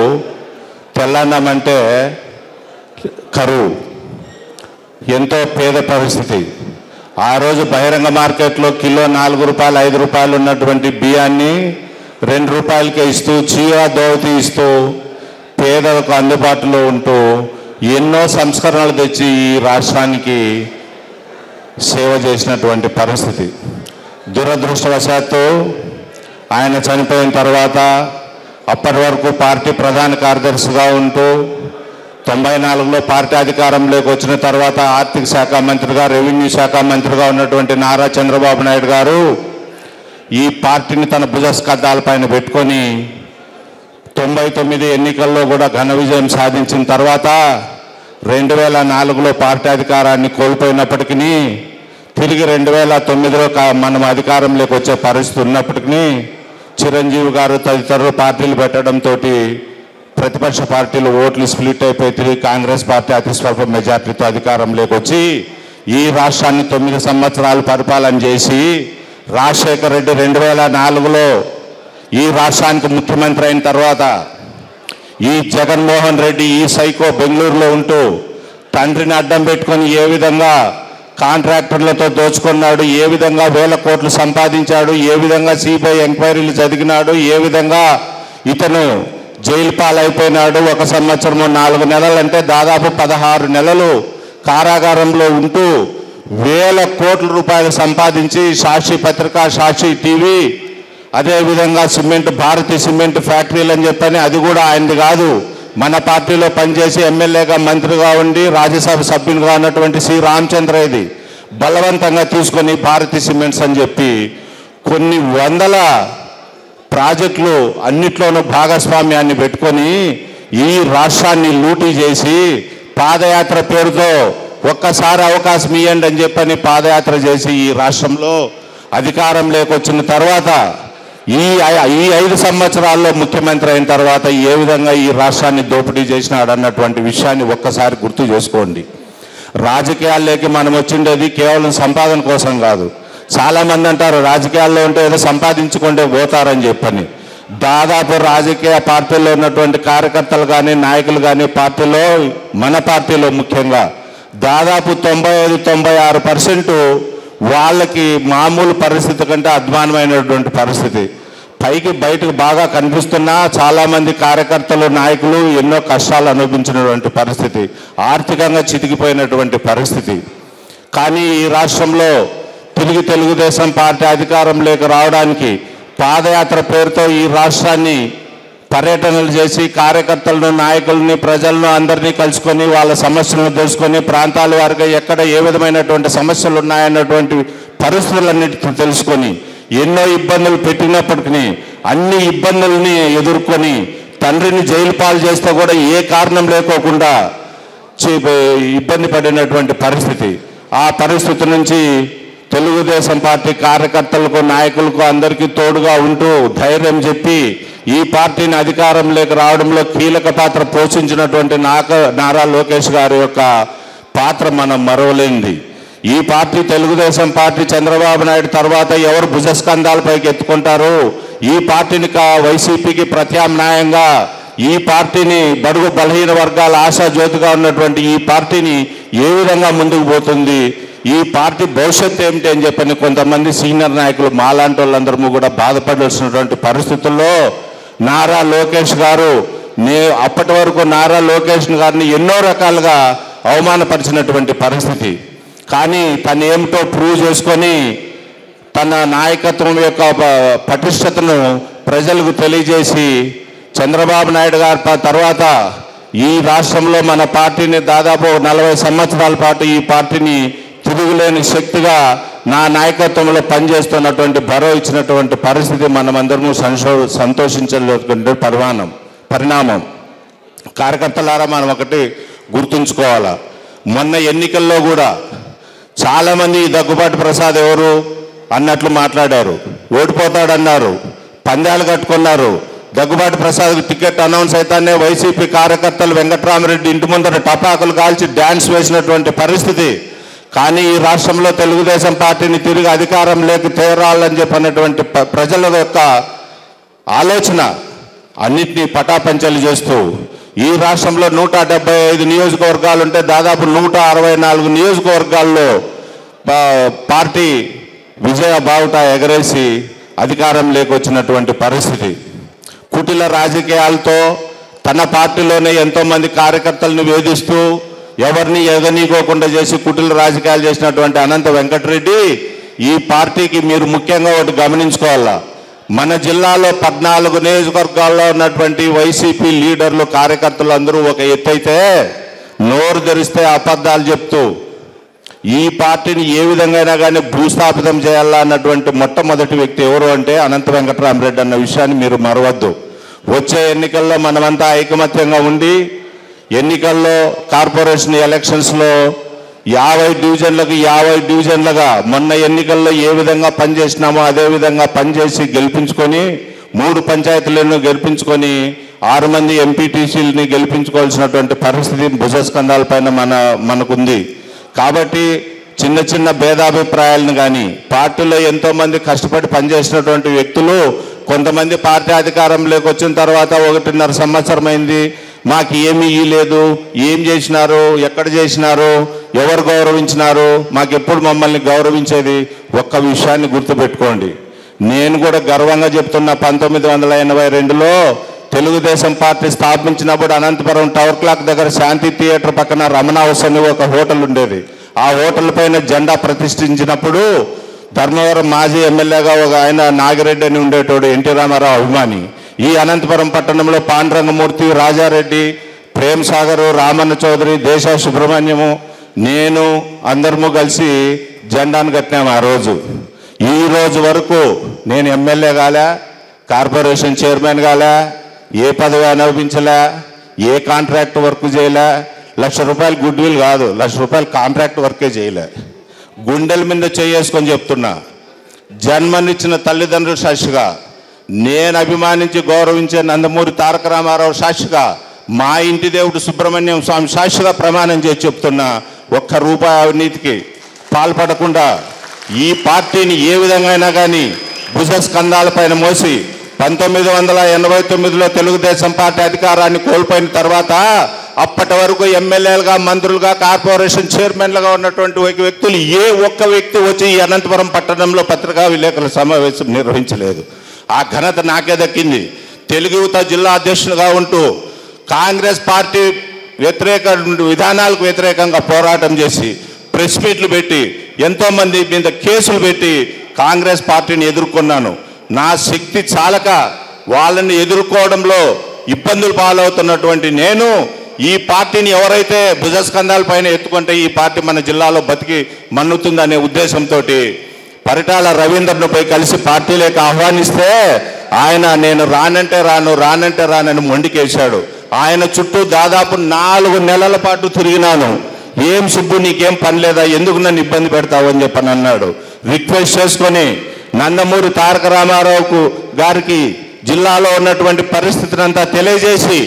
తెల్లన్నం అంటే కరువు, ఎంతో పేద పరిస్థితి. ఆ రోజు బహిరంగ మార్కెట్లో కిలో 4 రూపాయలు 5 రూపాయలు ఉన్నటువంటి బియ్యాన్ని 2 రూపాయలకే ఇస్తూ, చీర దోవతి ఇస్తూ పేదలకు అందుబాటులో ఉంటూ ఎన్నో సంస్కరణలు తెచ్చి ఈ రాష్ట్రానికి సేవ చేసినటువంటి పరిస్థితి. దురదృష్టవశాత్తు ఆయన చనిపోయిన తర్వాత అప్పటి వరకు పార్టీ ప్రధాన కార్యదర్శిగా ఉంటూ 94లో పార్టీ అధికారంలోకి వచ్చిన తర్వాత ఆర్థిక శాఖ మంత్రిగా, రెవెన్యూ శాఖ మంత్రిగా ఉన్నటువంటి నారా చంద్రబాబు నాయుడు గారు ఈ పార్టీని తన భుజస్కంధాలపైన పెట్టుకొని 99 ఎన్నికల్లో కూడా ఘన విజయం సాధించిన తర్వాత 2004లో పార్టీ అధికారాన్ని కోల్పోయినప్పటికీ తిరిగి 2009లో మనం అధికారంలోకి వచ్చే పరిస్థితి ఉన్నప్పటికీ చిరంజీవి గారు తదితరులు పార్టీలు పెట్టడంతో ప్రతిపక్ష పార్టీలు ఓట్లు స్ప్లిట్ అయిపోయి తిరిగి కాంగ్రెస్ పార్టీ అతి స్వల్ప మెజార్టీతో అధికారంలోకి వచ్చి ఈ రాష్ట్రాన్ని 9 సంవత్సరాలు పరిపాలన చేసి రాజశేఖర రెడ్డి 2004లో ఈ రాష్ట్రానికి ముఖ్యమంత్రి అయిన తర్వాత ఈ జగన్మోహన్ రెడ్డి ఈ సైకో బెంగళూరులో ఉంటూ తండ్రిని అడ్డం పెట్టుకొని ఏ విధంగా కాంట్రాక్టర్లతో దోచుకున్నాడు, ఏ విధంగా 1000 కోట్లు సంపాదించాడు, ఏ విధంగా సిబిఐ ఎంక్వైరీలు జరిగినాడు, ఏ విధంగా ఇతను జైలు పాలైపోయినాడు. 1 సంవత్సరము 4 నెలలు అంటే దాదాపు 16 నెలలు కారాగారంలో ఉంటూ 1000 కోట్ల రూపాయలు సంపాదించి సాక్షి పత్రిక, సాక్షి టీవీ, అదేవిధంగా భారతీయ సిమెంట్ ఫ్యాక్టరీలు అని చెప్పని అది కూడా ఆయనది కాదు, మన పార్టీలో పనిచేసి ఎమ్మెల్యేగా మంత్రిగా ఉండి రాజ్యసభ సభ్యునిగా ఉన్నటువంటి సి రామచంద్రయ్యది బలవంతంగా తీసుకొని భారతీయ సిమెంట్స్ అని చెప్పి కొన్ని వందల ప్రాజెక్టులు అన్నిట్లోనూ భాగస్వామ్యాన్ని పెట్టుకొని ఈ రాష్ట్రాన్ని లూటీ చేసి పాదయాత్ర పేరుతో ఒక్కసారి అవకాశం ఇవ్వండి అని చెప్పని పాదయాత్ర చేసి ఈ రాష్ట్రంలో అధికారంలోకి వచ్చిన తర్వాత ఈ 5 సంవత్సరాల్లో ముఖ్యమంత్రి అయిన తర్వాత ఏ విధంగా ఈ రాష్ట్రాన్ని దోపిడీ చేసినాడు అన్నటువంటి విషయాన్ని ఒక్కసారి గుర్తు చేసుకోండి. రాజకీయాల్లోకి మనం వచ్చిండేది కేవలం సంపాదన కోసం కాదు. చాలామంది అంటారు రాజకీయాల్లో ఉంటే ఏదో సంపాదించుకుంటే పోతారని చెప్పని. దాదాపు రాజకీయ పార్టీల్లో ఉన్నటువంటి కార్యకర్తలు కానీ నాయకులు కానీ పార్టీలో, మన పార్టీలో ముఖ్యంగా దాదాపు 95-96% వాళ్ళకి మామూలు పరిస్థితి కంటే అధ్వానమైనటువంటి పరిస్థితి. పైకి బయటకు బాగా కనిపిస్తున్నా చాలామంది కార్యకర్తలు, నాయకులు ఎన్నో కష్టాలు అనుభవించినటువంటి పరిస్థితి, ఆర్థికంగా చితికిపోయినటువంటి పరిస్థితి. కానీ ఈ రాష్ట్రంలో తిరిగి తెలుగుదేశం పార్టీ అధికారంలోకి రావడానికి పాదయాత్ర పేరుతో ఈ రాష్ట్రాన్ని పర్యటనలు చేసి కార్యకర్తలను, నాయకులని, ప్రజలను అందరినీ కలుసుకొని వాళ్ళ సమస్యలను తెలుసుకొని ప్రాంతాల వారిగా ఎక్కడ ఏ విధమైనటువంటి సమస్యలు ఉన్నాయన్నటువంటి పరిస్థితులన్నిటిని తెలుసుకొని ఎన్నో ఇబ్బందులు పెట్టినప్పటికీ అన్ని ఇబ్బందుల్ని ఎదుర్కొని తండ్రిని జైలు పాలు చేస్తే కూడా ఏ కారణం లేకోకుండా ఇబ్బంది పడినటువంటి పరిస్థితి. ఆ పరిస్థితి నుంచి తెలుగుదేశం పార్టీ కార్యకర్తలకు నాయకులకు అందరికీ తోడుగా ఉంటూ ధైర్యం చెప్పి ఈ పార్టీని అధికారంలోకి రావడంలో కీలక పాత్ర పోషించినటువంటి నారా లోకేష్ గారి యొక్క పాత్ర మనం మరవలేనిది. ఈ పార్టీ తెలుగుదేశం పార్టీ చంద్రబాబు నాయుడు తర్వాత ఎవరు భుజస్కంధాలపైకి ఎత్తుకుంటారు, ఈ పార్టీని వైసీపీకి ప్రత్యామ్నాయంగా ఈ పార్టీని బడుగు బలహీన వర్గాల ఆశాజ్యోతిగా ఉన్నటువంటి ఈ పార్టీని ఏ విధంగా ముందుకు పోతుంది, ఈ పార్టీ భవిష్యత్తు ఏమిటి అని చెప్పని కొంతమంది సీనియర్ నాయకులు మాలాంటి వాళ్ళందరూ కూడా బాధపడాల్సినటువంటి పరిస్థితుల్లో నారా లోకేష్ గారు అప్పటి వరకు నారా లోకేష్ గారిని ఎన్నో రకాలుగా అవమానపరిచినటువంటి పరిస్థితి. కానీ తను ఏమిటో ప్రూవ్ చేసుకొని తన నాయకత్వం యొక్క పటిష్టతను ప్రజలకు తెలియజేసి చంద్రబాబు నాయుడు గారి తర్వాత ఈ రాష్ట్రంలో మన పార్టీని దాదాపు 40 సంవత్సరాల పాటు ఈ పార్టీని తిరుగులేని శక్తిగా నా నాయకత్వంలో పనిచేస్తున్నటువంటి భరో ఇచ్చినటువంటి పరిస్థితి మనమందరము సంతోషించేటువంటి పరిణామం. కార్యకర్తలారా మనం ఒకటి గుర్తుంచుకోవాలా, మొన్న ఎన్నికల్లో కూడా చాలామంది దగ్గుబాటి ప్రసాద్ ఎవరు అన్నట్లు మాట్లాడారు, ఓడిపోతాడన్నారు, పందాలు కట్టుకున్నారు. దగ్గుబాటి ప్రసాద్ టికెట్ అనౌన్స్ అయితేనే వైసీపీ కార్యకర్తలు వెంకట్రామరెడ్డి ఇంటి ముందర టపాకులు కాల్చి డ్యాన్స్ వేసినటువంటి పరిస్థితి. కానీ ఈ రాష్ట్రంలో తెలుగుదేశం పార్టీని తిరిగి అధికారంలోకి తేరాలని చెప్పినటువంటి ప్రజల యొక్క ఆలోచన అన్నిటినీ పటాపంచలు చేస్తూ ఈ రాష్ట్రంలో 175 నియోజకవర్గాలు ఉంటే దాదాపు 164 నియోజకవర్గాల్లో పార్టీ విజయ బావుట ఎగరేసి అధికారంలోకి వచ్చినటువంటి పరిస్థితి. కుటిల రాజకీయాలతో తన పార్టీలోనే ఎంతోమంది కార్యకర్తలను వేధిస్తూ ఎవరిని ఎగనీకోకుండా చేసి కుటిల రాజకీయాలు చేసినటువంటి అనంత వెంకటరెడ్డి ఈ పార్టీకి మీరు ముఖ్యంగా ఒకటి గమనించుకోవాలా, మన జిల్లాలో 14 నియోజకవర్గాల్లో ఉన్నటువంటి వైసీపీ లీడర్లు కార్యకర్తలు అందరూ ఒక ఎత్తైతే నోరు తెరిస్తే అబద్ధాలు చెప్తూ ఈ పార్టీని ఏ విధంగా కానీ భూస్థాపితం చేయాలా అన్నటువంటి మొట్టమొదటి వ్యక్తి ఎవరు అంటే అనంత వెంకటరామరెడ్డి అన్న విషయాన్ని మీరు మరవద్దు. వచ్చే ఎన్నికల్లో మనమంతా ఐకమత్యంగా ఉండి ఎన్నికల్లో కార్పొరేషన్ ఎలక్షన్స్లో 50 డివిజన్లుగా మొన్న ఎన్నికల్లో ఏ విధంగా పనిచేసినామో అదే విధంగా పనిచేసి గెలిపించుకొని 3 పంచాయతీలను గెలిపించుకొని 6 మంది ఎంపీటీసీలని గెలిపించుకోవాల్సినటువంటి పరిస్థితి భుజస్కంధాల పైన మనకుంది. కాబట్టి చిన్న చిన్న భేదాభిప్రాయాలను కానీ పార్టీలో ఎంతోమంది కష్టపడి పనిచేసినటువంటి వ్యక్తులు కొంతమంది పార్టీ అధికారంలోకి వచ్చిన తర్వాత 1.5 సంవత్సరం అయింది, మాకు ఏమీ ఇవ్వలేదు, ఏం చేసినారు, ఎక్కడ చేసినారు, ఎవరు గౌరవించినారు, మాకెప్పుడు మమ్మల్ని గౌరవించేది. ఒక్క విషయాన్ని గుర్తుపెట్టుకోండి, నేను కూడా గర్వంగా చెప్తున్నా, 1982లో తెలుగుదేశం పార్టీ స్థాపించినప్పుడు అనంతపురం టవర్ క్లాక్ దగ్గర శాంతి థియేటర్ పక్కన రమణ హౌస్ అని ఒక హోటల్ ఉండేది. ఆ హోటల్ పైన జెండా ప్రతిష్ఠించినప్పుడు ధర్మవరం మాజీ ఎమ్మెల్యేగా ఒక ఆయన నాగిరెడ్డి అని ఉండేటోడు, ఎన్టీ రామారావు అభిమాని. ఈ అనంతపురం పట్టణంలో పాండురంగమూర్తి, రాజారెడ్డి, ప్రేమ్ సాగరు, రామన్న చౌదరి, దేశ సుబ్రహ్మణ్యము, నేను అందరము కలిసి జెండాను కట్టినాము. ఆ రోజు ఈ రోజు వరకు నేను ఎమ్మెల్యే కాలే, కార్పొరేషన్ చైర్మన్ కాలే, ఏ పదవి అనుభవించలే, ఏ కాంట్రాక్ట్ వర్క్ చేయలే, ₹1,00,000 గుడ్ విల్ కాదు, ₹1,00,000 కాంట్రాక్ట్ వర్కే చేయలే. గుండెల మీద చేసుకొని చెప్తున్నా, జన్మనిచ్చిన తల్లిదండ్రుల సాక్షిగా, నేను అభిమానించి గౌరవించే నందమూరి తారక రామారావు సాక్షిగా, మా ఇంటి దేవుడు సుబ్రహ్మణ్యం స్వామి సాక్షిగా ప్రమాణం చేసి చెప్తున్నా, ₹1 అవినీతికి పాల్పడకుండా ఈ పార్టీని ఏ విధంగా కానీ భుజస్కంధాల పైన మోసి 1989లో తెలుగుదేశం పార్టీ అధికారాన్ని కోల్పోయిన తర్వాత అప్పటి వరకు ఎమ్మెల్యేలుగా, మంత్రులుగా, కార్పొరేషన్ చైర్మన్లుగా ఉన్నటువంటి వ్యక్తులు ఏ ఒక్క వ్యక్తి వచ్చి ఈ అనంతపురం పట్టణంలో పత్రికా విలేకరుల సమావేశం నిర్వహించలేదు. ఆ ఘనత నాకే దక్కింది. తెలుగు యువత జిల్లా అధ్యక్షులుగా ఉంటూ కాంగ్రెస్ పార్టీ విధానాలకు వ్యతిరేకంగా పోరాటం చేసి ప్రెస్ మీట్లు పెట్టి ఎంతోమంది మీద కేసులు పెట్టి కాంగ్రెస్ పార్టీని ఎదుర్కొన్నాను. నా శక్తి చాలక వాళ్ళని ఎదుర్కోవడంలో ఇబ్బందులు పాలవుతున్నటువంటి నేను ఈ పార్టీని ఎవరైతే భుజస్కంధాల పైన ఎత్తుకుంటే ఈ పార్టీ మన జిల్లాలో బతికి మన్నుతుందనే ఉద్దేశంతో పరిటాల రవీంద్రను పోయి కలిసి పార్టీలోకి ఆహ్వానిస్తే ఆయన నేను రానంటే రానని మొండికేశాడు. ఆయన చుట్టూ దాదాపు 4 నెలల పాటు తిరిగినాను. ఏం సుబ్బు నీకేం పని లేదా, ఎందుకు నన్ను ఇబ్బంది పెడతావు అని చెప్పని అన్నాడు. రిక్వెస్ట్ చేసుకొని నందమూరి తారక రామారావు గారికి జిల్లాలో ఉన్నటువంటి పరిస్థితిని అంతా తెలియజేసి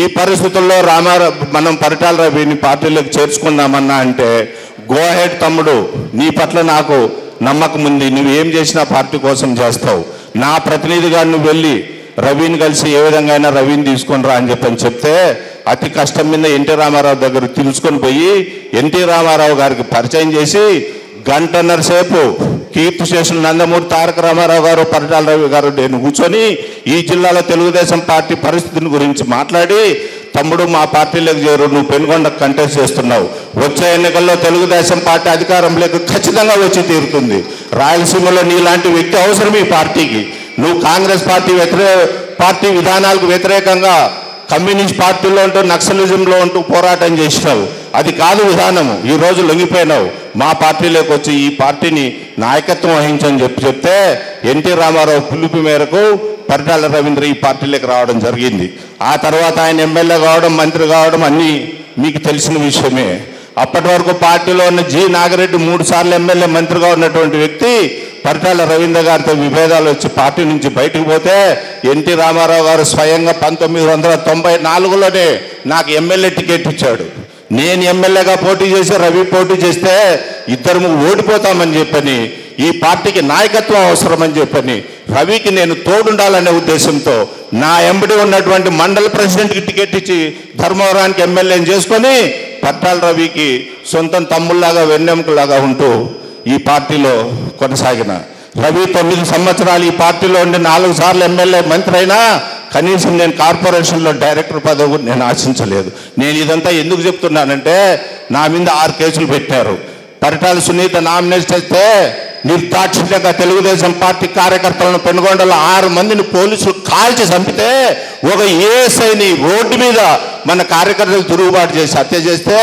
ఈ పరిస్థితుల్లో మనం పరిటాల రవిని పార్టీలోకి చేర్చుకుందామన్నా అంటే గో హెడ్ తమ్ముడు, నీ పట్ల నాకు నమ్మకం ఉంది, నువ్వు ఏం చేసినా పార్టీ కోసం చేస్తావు, నా ప్రతినిధిగా నువ్వు వెళ్ళి రవిని కలిసి ఏ విధంగా అయినా రవిని తీసుకొని రా అని చెప్తే అతి కష్టం మీద ఎన్టీ రామారావు దగ్గర తెలుసుకొని పోయి ఎన్టీ రామారావు గారికి పరిచయం చేసి గంటన్నర సేపు కీర్తి చేసిన నందమూరి తారక రామారావు గారు, పరిటాల రవి గారు నేను కూర్చొని ఈ జిల్లాలో తెలుగుదేశం పార్టీ పరిస్థితిని గురించి మాట్లాడి, తమ్ముడు మా పార్టీలోకి చేరు, నువ్వు పెనుగొండ కంటెస్ట్ చేస్తున్నావు, వచ్చే ఎన్నికల్లో తెలుగుదేశం పార్టీ అధికారంలోకి ఖచ్చితంగా వచ్చి తీరుతుంది, రాయలసీమలో నీలాంటి వ్యక్తి అవసరం ఈ పార్టీకి, నువ్వు కాంగ్రెస్ పార్టీ విధానాలకు వ్యతిరేకంగా కమ్యూనిస్ట్ పార్టీలో ఉంటూ నక్సలిజంలో ఉంటూ పోరాటం చేసినావు, అది కాదు విధానము, ఈరోజు లొంగిపోయినావు, మా పార్టీలోకి వచ్చి ఈ పార్టీని నాయకత్వం వహించని చెప్తే ఎన్టీ రామారావు పిలుపు మేరకు పరిటాల రవీంద్ర ఈ పార్టీలోకి రావడం జరిగింది. ఆ తర్వాత ఆయన ఎమ్మెల్యే కావడం, మంత్రి కావడం అన్నీ మీకు తెలిసిన విషయమే. అప్పటి వరకు పార్టీలో ఉన్న జి నాగిరెడ్డి 3 సార్లు ఎమ్మెల్యే మంత్రిగా ఉన్నటువంటి వ్యక్తి పరిటాల రవీంద్ర గారితో విభేదాలు వచ్చి పార్టీ నుంచి బయటకు పోతే ఎన్టీ రామారావు గారు స్వయంగా 1994లోనే నాకు ఎమ్మెల్యే టికెట్ ఇచ్చాడు. నేను ఎమ్మెల్యేగా పోటీ చేసి రవి పోటీ చేస్తే ఇద్దరు ఓడిపోతామని చెప్పని, ఈ పార్టీకి నాయకత్వం అవసరమని చెప్పని రవికి నేను తోడుండాలనే ఉద్దేశంతో నా ఎంబడి ఉన్నటువంటి మండల ప్రెసిడెంట్కి టికెట్ ఇచ్చి ధర్మవరానికి ఎమ్మెల్యేని చేసుకొని పరిటాల రవికి సొంతం తమ్ముళ్లాగా వెన్నెముకలాగా ఉంటూ ఈ పార్టీలో కొనసాగిన రవి 9 సంవత్సరాలు ఈ పార్టీలో ఉండి 4 సార్లు ఎమ్మెల్యే మంత్రి అయినా కనీసం నేను కార్పొరేషన్లో డైరెక్టర్ పదవి నేను ఆశించలేదు. నేను ఇదంతా ఎందుకు చెప్తున్నానంటే నా మీద 6 కేసులు పెట్టారు. పరిటాల సునీత నామినేట్ చేస్తే నిర్దాక్షిణ్యంగా తెలుగుదేశం పార్టీ కార్యకర్తలను పెనుగొండలో 6 మందిని పోలీసులు కాల్చి చంపితే ఒక ఏఎస్ఐని రోడ్డు మీద మన కార్యకర్తలు తిరుగుబాటు చేసి హత్య చేస్తే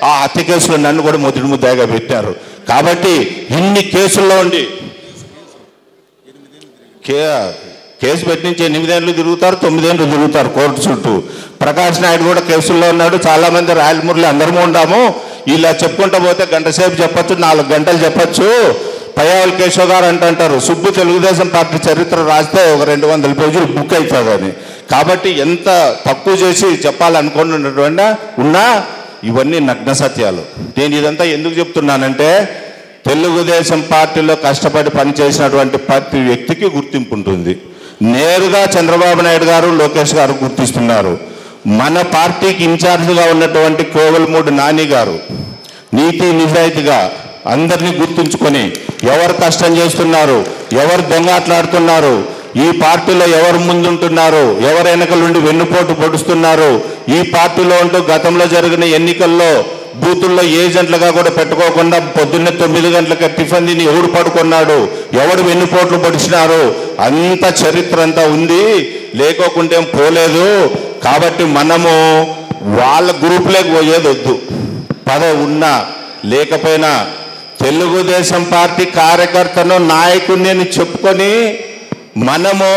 ఆ హత్య కేసులో నన్ను కూడా మొదటి ముద్దాయిగా పెట్టారు. కాబట్టి ఇన్ని కేసుల్లో ఉండి కేసు పెట్టించి 8 ఏళ్ళు తిరుగుతారు, 9 ఏళ్ళు తిరుగుతారు కోర్టు చుట్టూ. ప్రకాష్ నాయుడు కూడా కేసుల్లో ఉన్నాడు, చాలామంది రాయలమురళి అందరము ఉండాము. ఇలా చెప్పుకుంటూ పోతే గంట సేపు చెప్పచ్చు, 4 గంటలు చెప్పచ్చు. పయ్యావల్ కేశవ్ గారు అంటారు సుబ్బు తెలుగుదేశం పార్టీ చరిత్ర రాస్తే ఒక 200 పేజీలు బుక్ అవుతుందని. కాబట్టి ఎంత తక్కువ చేసి చెప్పాలనుకున్నటువంటి ఉన్నా ఇవన్నీ నగ్న సత్యాలు. నేను ఇదంతా ఎందుకు చెప్తున్నానంటే తెలుగుదేశం పార్టీలో కష్టపడి పనిచేసినటువంటి ప్రతి వ్యక్తికి గుర్తింపు ఉంటుంది. నేరుగా చంద్రబాబు నాయుడు గారు, లోకేష్ గారు గుర్తిస్తున్నారు. మన పార్టీకి ఇన్ఛార్జిగా ఉన్నటువంటి కోవెలమూడి నాని గారు నీతి నిజాయితీగా అందరినీ గుర్తుంచుకొని ఎవరు కష్టం చేస్తున్నారు, ఎవరు దొంగాట్లాడుతున్నారు, ఈ పార్టీలో ఎవరు ముందుంటున్నారు, ఎవరు వెనకల నుండి వెన్నుపోటు పొడుస్తున్నారు, ఈ పార్టీలో ఉంటూ గతంలో జరిగిన ఎన్నికల్లో బూతుల్లో ఏజెంట్లుగా కూడా పెట్టుకోకుండా పొద్దున్నే 9 గంటలకి టిఫిన్ తిని ఎవడు పడుకున్నాడు, ఎవడు వెన్నుపోట్లు పొడిచినారు, అంత చరిత్ర అంతా ఉంది, లేకోకుంటే పోలేదు. కాబట్టి మనము వాళ్ళ గ్రూపులోకి పోయేదొద్దు. పదవి ఉన్నా లేకపోయినా తెలుగుదేశం పార్టీ కార్యకర్తను నాయకుడిని చెప్పుకొని మనము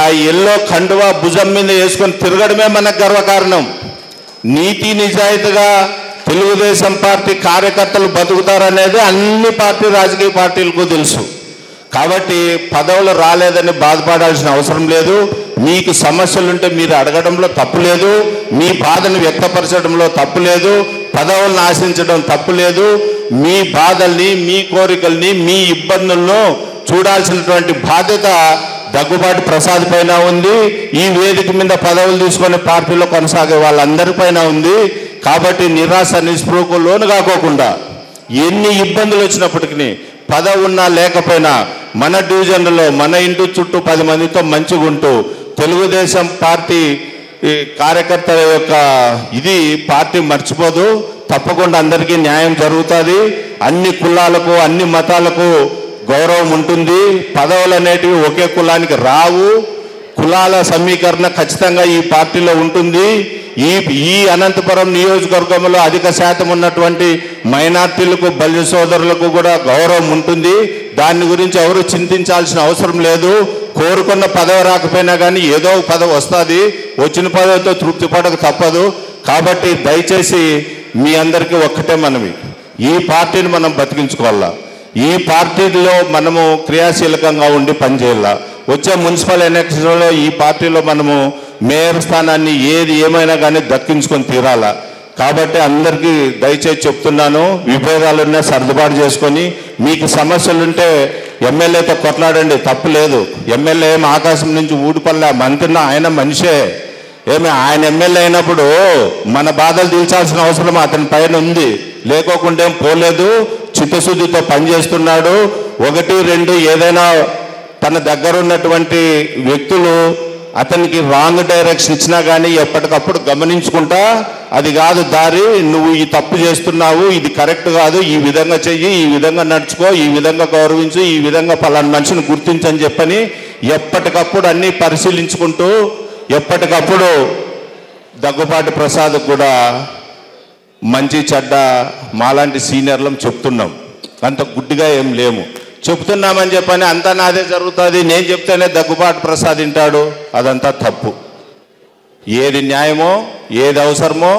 ఆ ఎల్లో కండువా భుజం మీద వేసుకొని తిరగడమే మనకు గర్వకారణం. నీతి నిజాయితీగా తెలుగుదేశం పార్టీ కార్యకర్తలు బతుకుతారనేది అన్ని రాజకీయ పార్టీలకు తెలుసు. కాబట్టి పదవులు రాలేదని బాధపడాల్సిన అవసరం లేదు. మీకు సమస్యలుంటే మీరు అడగడంలో తప్పు లేదు, మీ బాధను వ్యక్తపరచడంలో తప్పు లేదు, పదవులను ఆశించడం తప్పు లేదు. మీ బాధల్ని, మీ కోరికల్ని, మీ ఇబ్బందులను చూడాల్సినటువంటి బాధ్యత దగ్గుబాటి ప్రసాద్ పైన ఉంది. ఈ వేదిక మీద పదవులు తీసుకునే పార్టీలో కొనసాగే వాళ్ళందరిపైన ఉంది. కాబట్టి నిరాశ నిస్పృహకు లోను కాకోకుండా ఎన్ని ఇబ్బందులు వచ్చినప్పటికీ పదవి ఉన్నా లేకపోయినా మన డివిజన్లో మన ఇంటి చుట్టూ 10 మందితో మంచిగా ఉంటూ తెలుగుదేశం పార్టీ కార్యకర్తల యొక్క ఇది పార్టీ మర్చిపోదు. తప్పకుండా అందరికీ న్యాయం జరుగుతుంది. అన్ని కులాలకు, అన్ని మతాలకు గౌరవం ఉంటుంది. పదవులు అనేటివి ఒకే కులానికి రావు. కులాల సమీకరణ ఖచ్చితంగా ఈ పార్టీలో ఉంటుంది. ఈ అనంతపురం నియోజకవర్గంలో అధిక శాతం ఉన్నటువంటి మైనార్టీలకు, బల్య సోదరులకు కూడా గౌరవం ఉంటుంది. దాని గురించి ఎవరు చింతించాల్సిన అవసరం లేదు. కోరుకున్న పదవి రాకపోయినా కానీ ఏదో పదవి వస్తుంది. వచ్చిన పదవితో తృప్తి పడక తప్పదు. కాబట్టి దయచేసి మీ అందరికీ ఒక్కటే మనవి, ఈ పార్టీని మనం బతికించుకోవాలా. ఈ పార్టీలో మనము క్రియాశీలకంగా ఉండి పనిచేయాల. వచ్చే మున్సిపల్ ఎలక్షన్లో ఈ పార్టీలో మనము మేయర్ స్థానాన్ని ఏది ఏమైనా కానీ దక్కించుకొని తీరాలా. కాబట్టి అందరికీ దయచేసి చెప్తున్నాను, విభేదాలున్నా సర్దుబాటు చేసుకొని, మీకు సమస్యలుంటే ఎమ్మెల్యేతో కొట్లాడండి, తప్పు లేదు. ఎమ్మెల్యే ఏం ఆకాశం నుంచి ఊడిపల్లే, మంత్రి ఆయన మనిషే. ఏమి ఆయన ఎమ్మెల్యే అయినప్పుడు మన బాధలు తీర్చాల్సిన అవసరం అతని పైన ఉంది. లేకోకుండా ఏం పోలేదు, చిత్తశుద్ధితో పనిచేస్తున్నాడు. 1, 2 ఏదైనా తన దగ్గర ఉన్నటువంటి వ్యక్తులు అతనికి రాంగ్ డైరెక్షన్ ఇచ్చినా కానీ ఎప్పటికప్పుడు గమనించుకుంటా, అది కాదు దారి, నువ్వు ఈ తప్పు చేస్తున్నావు, ఇది కరెక్ట్ కాదు, ఈ విధంగా చెయ్యి, ఈ విధంగా నడుచుకో, ఈ విధంగా గౌరవించు, ఈ విధంగా పలానా మనిషిని గుర్తించని చెప్పని ఎప్పటికప్పుడు అన్నీ పరిశీలించుకుంటూ ఎప్పటికప్పుడు దగ్గుపాటి ప్రసాద్ కూడా మంచి చెడ్డ మాలాంటి సీనియర్లం చెప్తున్నాం. అంత గుడ్డిగా ఏం లేము, చెప్తున్నామని చెప్పని అంతా నాదే జరుగుతుంది, నేను చెప్తేనే దగ్గుపాటి ప్రసాద్ వింటాడు, అదంతా తప్పు. ఏది న్యాయమో, ఏది అవసరమో,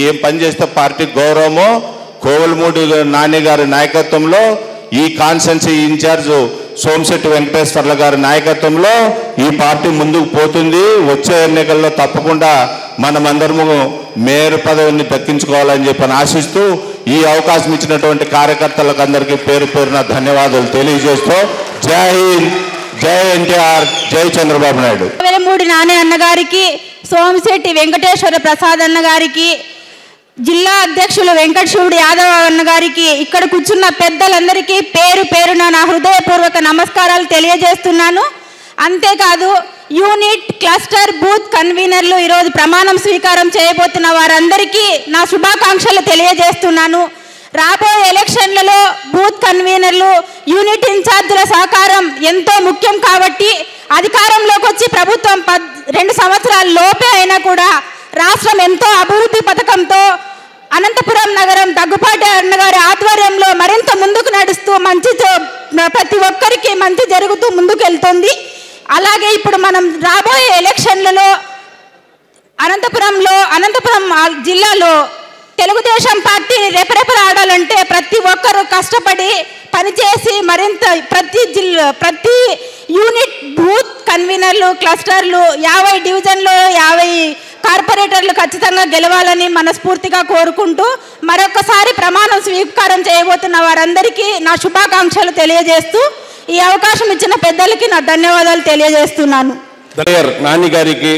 ఏం పని చేస్తే పార్టీ గౌరవమో, కోవలమూడి నాని గారి నాయకత్వంలో, ఈ కాన్స్టిట్యున్సీ ఇన్ఛార్జ్ సోమశెట్టి వెంకటేశ్వర్ల గారి నాయకత్వంలో ఈ పార్టీ ముందుకు పోతుంది. వచ్చే ఎన్నికల్లో తప్పకుండా మనమందరము మేయర్ పదవిని దక్కించుకోవాలని చెప్పని ఆశిస్తూ ఈ అవకాశం ఇచ్చినటువంటి కార్యకర్తలకు అందరికీ పేరు పేరున ధన్యవాదాలు తెలియజేస్తూ జై హింద్, జై ఎన్టీఆర్, జై చంద్రబాబు నాయుడు. కోవలమూడి నాని అన్నగారికి, సోమశెట్టి వెంకటేశ్వర ప్రసాద్ అన్న గారికి, జిల్లా అధ్యక్షులు వెంకటశివుడు యాదవ్ అన్న గారికి, ఇక్కడ కూర్చున్న పెద్దలందరికీ పేరు పేరున నా హృదయపూర్వక నమస్కారాలు తెలియజేస్తున్నాను. అంతేకాదు యూనిట్, క్లస్టర్, బూత్ కన్వీనర్లు ఈరోజు ప్రమాణం స్వీకారం చేయబోతున్న వారందరికీ నా శుభాకాంక్షలు తెలియజేస్తున్నాను. రాబోయే ఎలక్షన్లలో బూత్ కన్వీనర్లు, యూనిట్ ఇన్ఛార్జీల సహకారం ఎంతో ముఖ్యం. కాబట్టి అధికారంలోకి వచ్చి ప్రభుత్వం 2 సంవత్సరాల లోపే అయినా కూడా రాష్ట్రం ఎంతో అభివృద్ధి పథకంతో అనంతపురం నగరం దగ్గుపాటి అన్నగారి ఆధ్వర్యంలో మరింత ముందుకు నడుస్తూ ప్రతి ఒక్కరికి మంచి జరుగుతూ ముందుకు వెళ్తుంది. అలాగే ఇప్పుడు మనం రాబోయే ఎలక్షన్లలో అనంతపురం జిల్లాలో తెలుగుదేశం పార్టీని రెపరెపలాడాలంటే ప్రతి ఒక్కరూ కష్టపడి పనిచేసి మరింత ప్రతి యూనిట్, బూత్ కన్వీనర్లు, క్లస్టర్లు, 50 డివిజన్లో 50 కార్పొరేటర్లు ఖచ్చితంగా గెలవాలని మనస్ఫూర్తిగా కోరుకుంటూ మరొకసారి ప్రమాణం స్వీకారం చేయబోతున్న వారందరికీ నా శుభాకాంక్షలు తెలియజేస్తూ ఈ అవకాశం ఇచ్చిన పెద్దలకి నా ధన్యవాదాలు తెలియజేస్తున్నాను. నాని గారికి,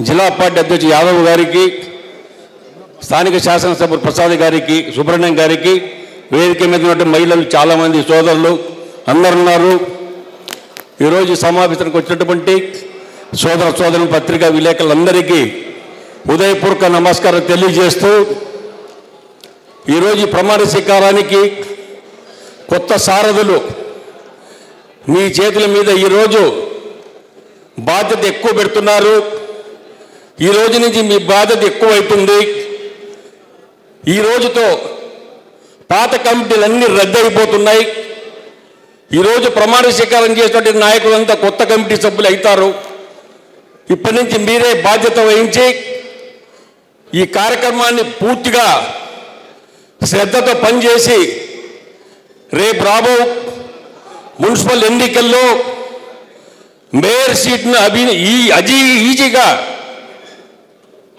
జిల్లా పార్టీ అధ్యక్షుడు యాదవ్ గారికి, స్థానిక శాసనసభ్యులు ప్రసాద్ గారికి, సుబ్రహ్మణ్యం గారికి, వేదిక మీద ఉన్నటువంటి మహిళలు చాలామంది సోదరులు అందరున్నారు. ఈరోజు సమావేశానికి వచ్చినటువంటి సోదరులు, పత్రికా విలేకరులందరికీ హృదయపూర్వక నమస్కారం తెలియజేస్తూ ఈరోజు ప్రమాణ స్వీకారానికి కొత్త సారథులు మీ చేతుల మీద ఈరోజు బాధ్యత ఎక్కువ పెడుతున్నారు. ఈ రోజు నుంచి మీ బాధ్యత ఎక్కువైతుంది. ఈ రోజుతో పాత కమిటీలన్నీ రద్దయిపోతున్నాయి. ఈరోజు ప్రమాణ స్వీకారం చేసినటువంటి నాయకులంతా కొత్త కమిటీ సభ్యులు అవుతారు. ఇప్పటి నుంచి మీరే బాధ్యత వహించి ఈ కార్యక్రమాన్ని పూర్తిగా శ్రద్ధతో పనిచేసి రేపు రాబో మున్సిపల్ ఎన్నికల్లో మేయర్ సీట్ను ఈజీగా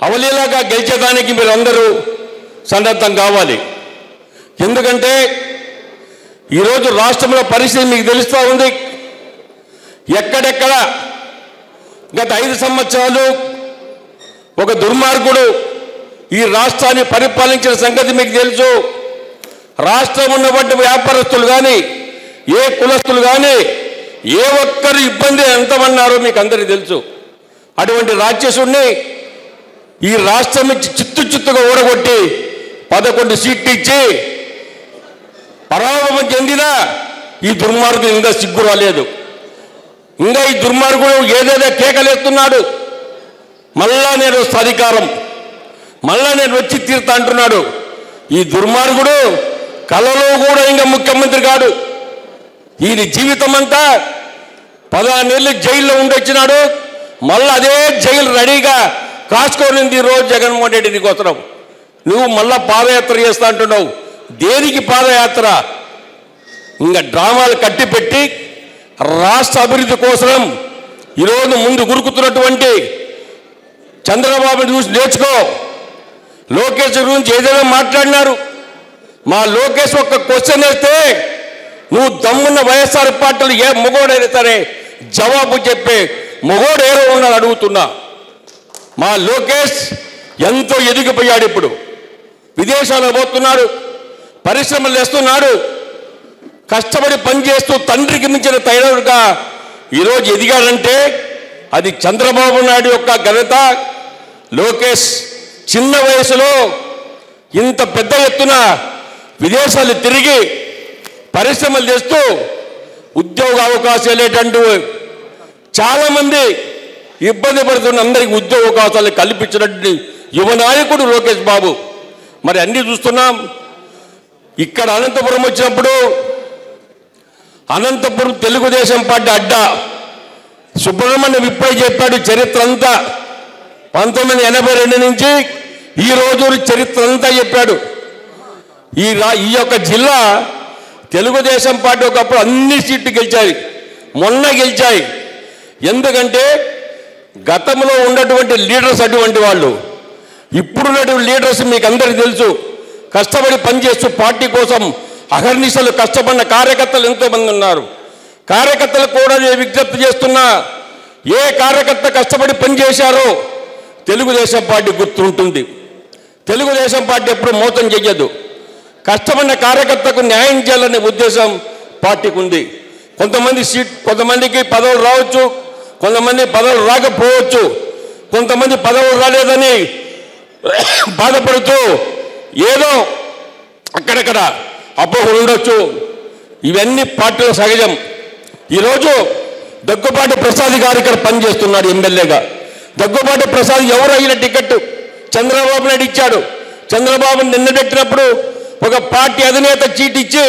అవలీలాగా గెలిచేదానికి మీరు అందరూ సన్నద్ధం కావాలి. ఎందుకంటే ఈరోజు రాష్ట్రంలో పరిస్థితి మీకు తెలుస్తూ ఉంది. ఎక్కడెక్కడ గత 5 సంవత్సరాలు ఒక దుర్మార్గుడు ఈ రాష్ట్రాన్ని పరిపాలించిన సంగతి మీకు తెలుసు. రాష్ట్రం ఉన్నటువంటి వ్యాపారస్తులు కానీ, ఏ కులస్తులు కానీ, ఏ ఒక్కరు ఇబ్బంది ఎంతమన్నారో మీకు అందరికీ తెలుసు. అటువంటి రాక్షసుడిని ఈ రాష్ట్రం నుంచి చిత్తుగా ఓడగొట్టి 11 సీట్లు ఇచ్చి పరాభవం చెందిన ఈ దుర్మార్గుడు ఇంకా సిగ్గు రాలేదు. ఇంకా ఈ దుర్మార్గుడు ఏదేదో కేకలేస్తున్నాడు. మళ్ళా నేను వస్తా అధికారం, మళ్ళా నేను వచ్చి తీరుతా అంటున్నాడు. ఈ దుర్మార్గుడు కలలో కూడా ఇంకా ముఖ్యమంత్రి కాడు. ఈయన జీవితం అంతా 16 ఏళ్ళు జైల్లో ఉండొచ్చినాడు. మళ్ళీ అదే జైలు రెడీగా కాసుకోనింది ఈరోజు జగన్మోహన్ రెడ్డి నీకు వస్తున్నావు. నువ్వు మళ్ళా పాదయాత్ర చేస్తా అంటున్నావు. దేనికి పాదయాత్ర? ఇంకా డ్రామాలు కట్టిపెట్టి రాష్ట్ర అభివృద్ధి కోసం ఈరోజు ముందు గురుకుతున్నటువంటి చంద్రబాబుని చూసి నేర్చుకో. లోకేష్ గురించి ఏదైనా మాట్లాడినారు. మా లోకేష్ ఒక్క క్వశ్చన్ వేస్తే నువ్వు దమ్మున్న వైఎస్ఆర్ పార్టీలు ఏ మొగోడైనా సరే జవాబు చెప్పే మొగోడు ఏదో ఉన్నాడు అడుగుతున్నా. మా లోకేష్ ఎంతో ఎదిగిపోయాడు. ఇప్పుడు విదేశాలకు పోతున్నాడు, పరిశ్రమలు వేస్తున్నాడు, కష్టపడి పనిచేస్తూ తండ్రికి మించిన తైడరుగా ఈరోజు ఎదిగాడంటే అది చంద్రబాబు నాయుడు యొక్క ఘనత. లోకేష్ చిన్న వయసులో ఇంత పెద్ద ఎత్తున విదేశాలు తిరిగి పరిశ్రమలు చేస్తూ ఉద్యోగ అవకాశాలు ఏంటంటూ చాలామంది ఇబ్బంది పడుతున్న అందరికీ ఉద్యోగ అవకాశాలు కల్పించినటువంటి యువ నాయకుడు లోకేష్ బాబు. మరి అన్నీ చూస్తున్నాం. ఇక్కడ అనంతపురం వచ్చినప్పుడు అనంతపురం తెలుగుదేశం పార్టీ అడ్డా సుబ్రహ్మణ్యం ఇప్పుడే చెప్పాడు చరిత్ర అంతా. 1982 నుంచి ఈ రోజు చరిత్ర అంతా చెప్పాడు. ఈ యొక్క జిల్లా తెలుగుదేశం పార్టీ ఒకప్పుడు అన్ని సీట్లు గెలిచాయి, మొన్న గెలిచాయి. ఎందుకంటే గతంలో ఉన్నటువంటి లీడర్స్ అటువంటి వాళ్ళు, ఇప్పుడున్నటువంటి లీడర్స్ మీకు అందరికీ తెలుసు. కష్టపడి పనిచేస్తూ పార్టీ కోసం అహర్నిశలు కష్టపడిన కార్యకర్తలు ఎంతోమంది ఉన్నారు. కార్యకర్తలకు కూడా నేను విజ్ఞప్తి చేస్తున్నా, ఏ కార్యకర్త కష్టపడి పనిచేశారో తెలుగుదేశం పార్టీ గుర్తుంటుంది. తెలుగుదేశం పార్టీ ఎప్పుడు మోసం చెయ్యదు. కష్టపడిన కార్యకర్తకు న్యాయం చేయాలనే ఉద్దేశం పార్టీకి ఉంది. కొంతమందికి పదవులు రావచ్చు, కొంతమంది పదవులు రాకపోవచ్చు, కొంతమంది పదవులు రాలేదని బాధపడుతూ ఏదో అక్కడక్కడ అపోహలు ఉండొచ్చు. ఇవన్నీ పార్టీలో సహజం. ఈరోజు దగ్గుబాటి ప్రసాద్ గారు ఇక్కడ పనిచేస్తున్నాడు ఎమ్మెల్యేగా. దగ్గుబాటి ప్రసాద్ ఎవరు అయిన టికెట్ చంద్రబాబు నాయుడు ఇచ్చాడు. చంద్రబాబు నిన్నబెట్టినప్పుడు ఒక పార్టీ అధినేత చీట్ ఇచ్చి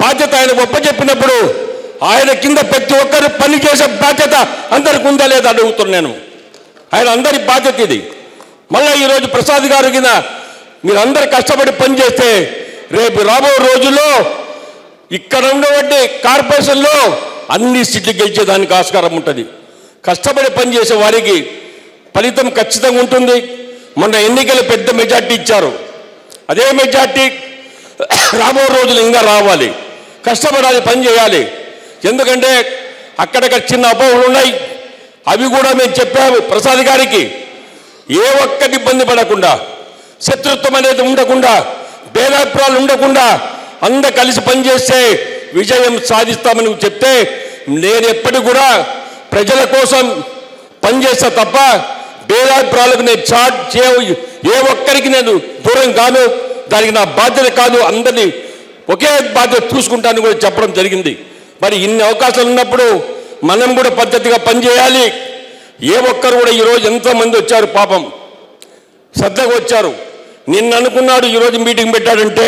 బాధ్యత ఆయన ఒప్పచెప్పినప్పుడు ఆయన కింద ప్రతి ఒక్కరు పనిచేసే బాధ్యత అందరికి ఉందా లేదా అడుగుతున్నాను. ఆయన అందరి బాధ్యత ఇది. మళ్ళీ ఈరోజు ప్రసాద్ గారు కింద మీరందరూ కష్టపడి పనిచేస్తే రేపు రాబో రోజుల్లో ఇక్కడ ఉన్నటువంటి కార్పొరేషన్లో అన్ని సీట్లు గెలిచేదానికి ఆస్కారం ఉంటుంది. కష్టపడి పనిచేసే వారికి ఫలితం ఖచ్చితంగా ఉంటుంది. మొన్న ఎన్నికలు పెద్ద మెజార్టీ ఇచ్చారు. అదే మెజార్టీ రాబో రోజులు ఇంకా రావాలి. కష్టపడాలి, పని చేయాలి. ఎందుకంటే అక్కడక్కడ చిన్న అపోహలు ఉన్నాయి. అవి కూడా మేము చెప్పాము ప్రసాద్ గారికి. ఏ ఒక్కటి ఇబ్బంది పడకుండా, శత్రుత్వం అనేది ఉండకుండా, భేదాభిప్రాయాలు ఉండకుండా అందరూ కలిసి పనిచేస్తే విజయం సాధిస్తామని చెప్తే నేను ఎప్పటికీ కూడా ప్రజల కోసం పనిచేస్తా తప్ప భేదాభిప్రాయాలకు నేను ఏ ఒక్కరికి నేను దూరం కాను. దానికి నా బాధ్యత కాదు. అందరినీ ఒకే బాధ్యత చూసుకుంటాను కూడా చెప్పడం జరిగింది. మరి ఇన్ని అవకాశాలు ఉన్నప్పుడు మనం కూడా పద్ధతిగా పనిచేయాలి. ఏ ఒక్కరు కూడా ఈరోజు ఎంతోమంది వచ్చారు, పాపం శ్రద్ధగా వచ్చారు. నిన్న అనుకున్నాడు ఈరోజు మీటింగ్ పెట్టాడంటే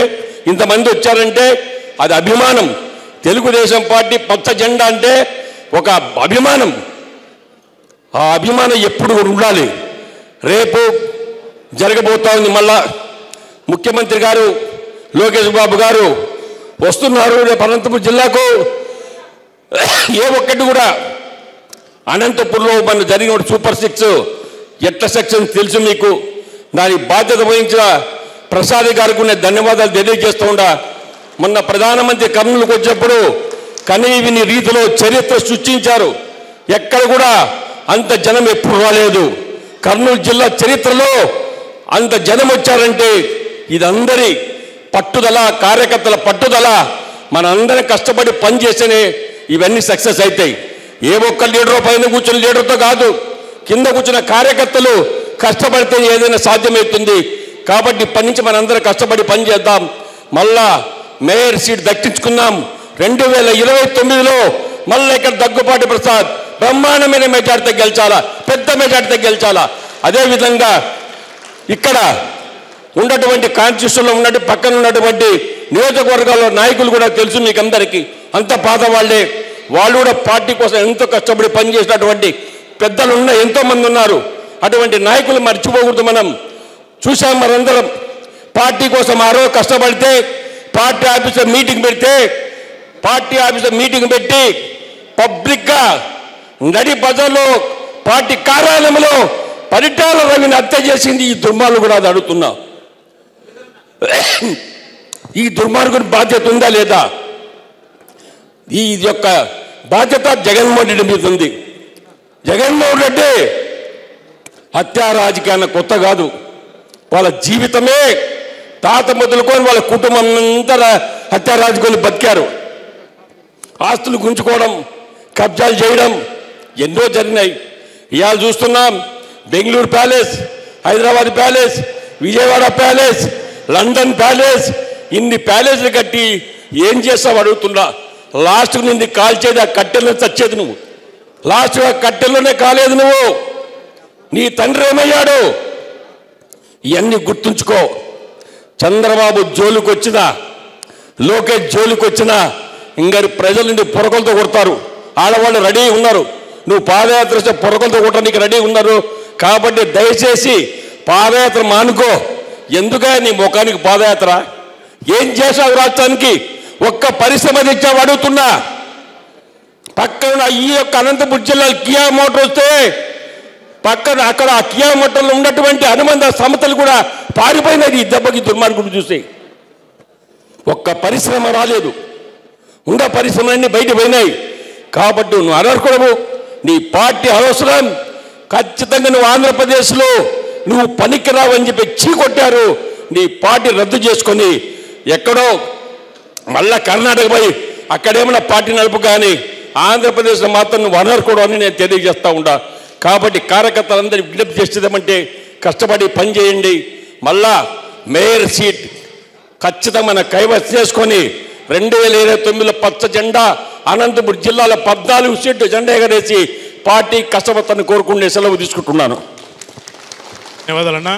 ఇంతమంది వచ్చారంటే అది అభిమానం. తెలుగుదేశం పార్టీ పచ్చ జెండా అంటే ఒక అభిమానం. ఆ అభిమానం ఎప్పుడు ఉండాలి. రేపు జరగబోతా ఉంది. మళ్ళా ముఖ్యమంత్రి గారు లోకేష్ బాబు గారు వస్తున్నారు రేపు అనంతపురం జిల్లాకు. ఏ ఒక్కటి కూడా అనంతపురంలో మన జరిగిన సూపర్ 6 ఎట్ల సెక్షన్ తెలుసు మీకు. దాని బాధ్యత వహించిన ప్రసాద్ గారికి నేను ధన్యవాదాలు తెలియజేస్తూ ఉండా. మొన్న ప్రధానమంత్రి కర్నూలుకు వచ్చినప్పుడు కనీవిని రీతిలో చరిత్ర సృష్టించారు. ఎక్కడ కూడా అంత జనం ఎప్పుడు రాలేదు. కర్నూలు జిల్లా చరిత్రలో అంత జనం వచ్చారంటే ఇదందరి పట్టుదల, కార్యకర్తల పట్టుదల. మనందరం కష్టపడి పనిచేస్తేనే ఇవన్నీ సక్సెస్ అవుతాయి. ఏ ఒక్క లీడర్ పైన కూర్చున్న లీడర్తో కాదు, కింద కూర్చున్న కార్యకర్తలు కష్టపడితే ఏదైనా సాధ్యమవుతుంది. కాబట్టి ఇప్పటి నుంచి మనందరం కష్టపడి పనిచేద్దాం. మళ్ళా మేయర్ సీట్ దక్కించుకుందాం. 2029లో మళ్ళీ ఇక్కడ దగ్గుపాటి ప్రసాద్ బ్రహ్మాండమైన మెజార్టీతో గెలిచాలా, పెద్ద మెజార్టీతో గెలిచాలా. అదేవిధంగా ఇక్కడ ఉన్నటువంటి కాన్స్టిట్యూషన్లో ఉన్నట్టు పక్కన ఉన్నటువంటి నియోజకవర్గాల్లో నాయకులు కూడా తెలుసు మీకు అందరికీ. అంత పాత వాళ్ళే. వాళ్ళు కూడా పార్టీ కోసం ఎంతో కష్టపడి పనిచేసినటువంటి పెద్దలు ఎంతోమంది ఉన్నారు. అటువంటి నాయకులు మర్చిపోకూడదు. మనం చూసాం మనందరం. పార్టీ కోసం ఆ రోజు కష్టపడితే పార్టీ ఆఫీసర్ మీటింగ్ పెడితే పార్టీ ఆఫీసులో మీటింగ్ పెట్టి పబ్లిక్గా నడి బజార్లో పార్టీ కార్యాలయంలో పరిటాల రవిని హత్య చేసింది ఈ దుర్మార్గుడు కూడా అది అడుగుతున్నా. ఈ దుర్మార్గుని బాధ్యత ఉందా లేదా? ఈ యొక్క బాధ్యత జగన్మోహన్ రెడ్డి మీద ఉంది. జగన్మోహన్ రెడ్డి హత్యా రాజకీయాన్ని కొత్త కాదు, వాళ్ళ జీవితమే తాత మొదలుకొని వాళ్ళ కుటుంబం అంతా హత్యా రాజకీయాలు బతికారు. ఆస్తులు గుంజుకోవడం, కబ్జాలు చేయడం ఎన్నో జరిగినాయి. ఇవాళ చూస్తున్నాం Bengaluru palace, Hyderabad palace, Vijayawada palace, London palace, ఇన్ని ప్యాలెస్లు కట్టి ఏం చేస్తావు అడుగుతున్నా. లాస్ట్కు నిన్ను కాల్చేది ఆ కట్టెల్లో చచ్చేది నువ్వు. లాస్ట్ ఆ కట్టెల్లోనే కాలేదు నువ్వు. నీ తండ్రి ఏమయ్యాడు? ఇవన్నీ గుర్తుంచుకో. చంద్రబాబు జోలికి వచ్చినా, లోకేష్ జోలికి వచ్చినా ఇంకా ప్రజల నుండి పొరకలతో కొడతారు. ఆడవాళ్ళు రెడీ ఉన్నారు. నువ్వు పాదయాత్ర చేస్తే పొరకలతో కొట్టడానికి రెడీ ఉన్నారు. కాబట్టి దయచేసి పాదయాత్ర మానుకో. ఎందుకే నీ ముఖానికి పాదయాత్ర? ఏం చేశావు రాష్ట్రానికి? ఒక్క పరిశ్రమ తెచ్చావు అడుగుతున్నా. పక్కన ఈ యొక్క అనంతపురం జిల్లాలో కియా మోటార్ వస్తే పక్కన అక్కడ ఆ కియా మోటార్లో ఉన్నటువంటి అనుబంధ సంస్థలు కూడా పారిపోయినది ఈ దెబ్బకి దుర్మార్గుడు చూసి. ఒక్క పరిశ్రమ రాలేదు. ఉన్న పరిశ్రమలన్నీ బయట పోయినాయి. కాబట్టి నువ్వు అనర్హుడవు, నీ పార్టీ అవసరం. ఖచ్చితంగా నువ్వు ఆంధ్రప్రదేశ్లో నువ్వు పనికిరావు అని చెప్పి చీకొట్టారు. నీ పార్టీ రద్దు చేసుకొని ఎక్కడో మళ్ళా కర్ణాటక పోయి అక్కడేమన్నా పార్టీ నడుపు, కానీ ఆంధ్రప్రదేశ్లో మాత్రం నువ్వు అనర్హుడు అని నేను తెలియజేస్తూ ఉంటా. కాబట్టి కార్యకర్తలందరూ విజ్ఞప్తి చేసేదేమంటే కష్టపడి పని చేయండి. మళ్ళా మేయర్ సీట్ ఖచ్చితంగా మన కైవసం చేసుకొని 2029లో పచ్చ జెండా అనంతపురం జిల్లాలో 14 సీట్లు జెండా ఎగరేసి పార్టీ కష్టపడతాన్ని కోరుకుంటే సెలవు తీసుకుంటున్నాను. ధన్యవాదాలన్నా.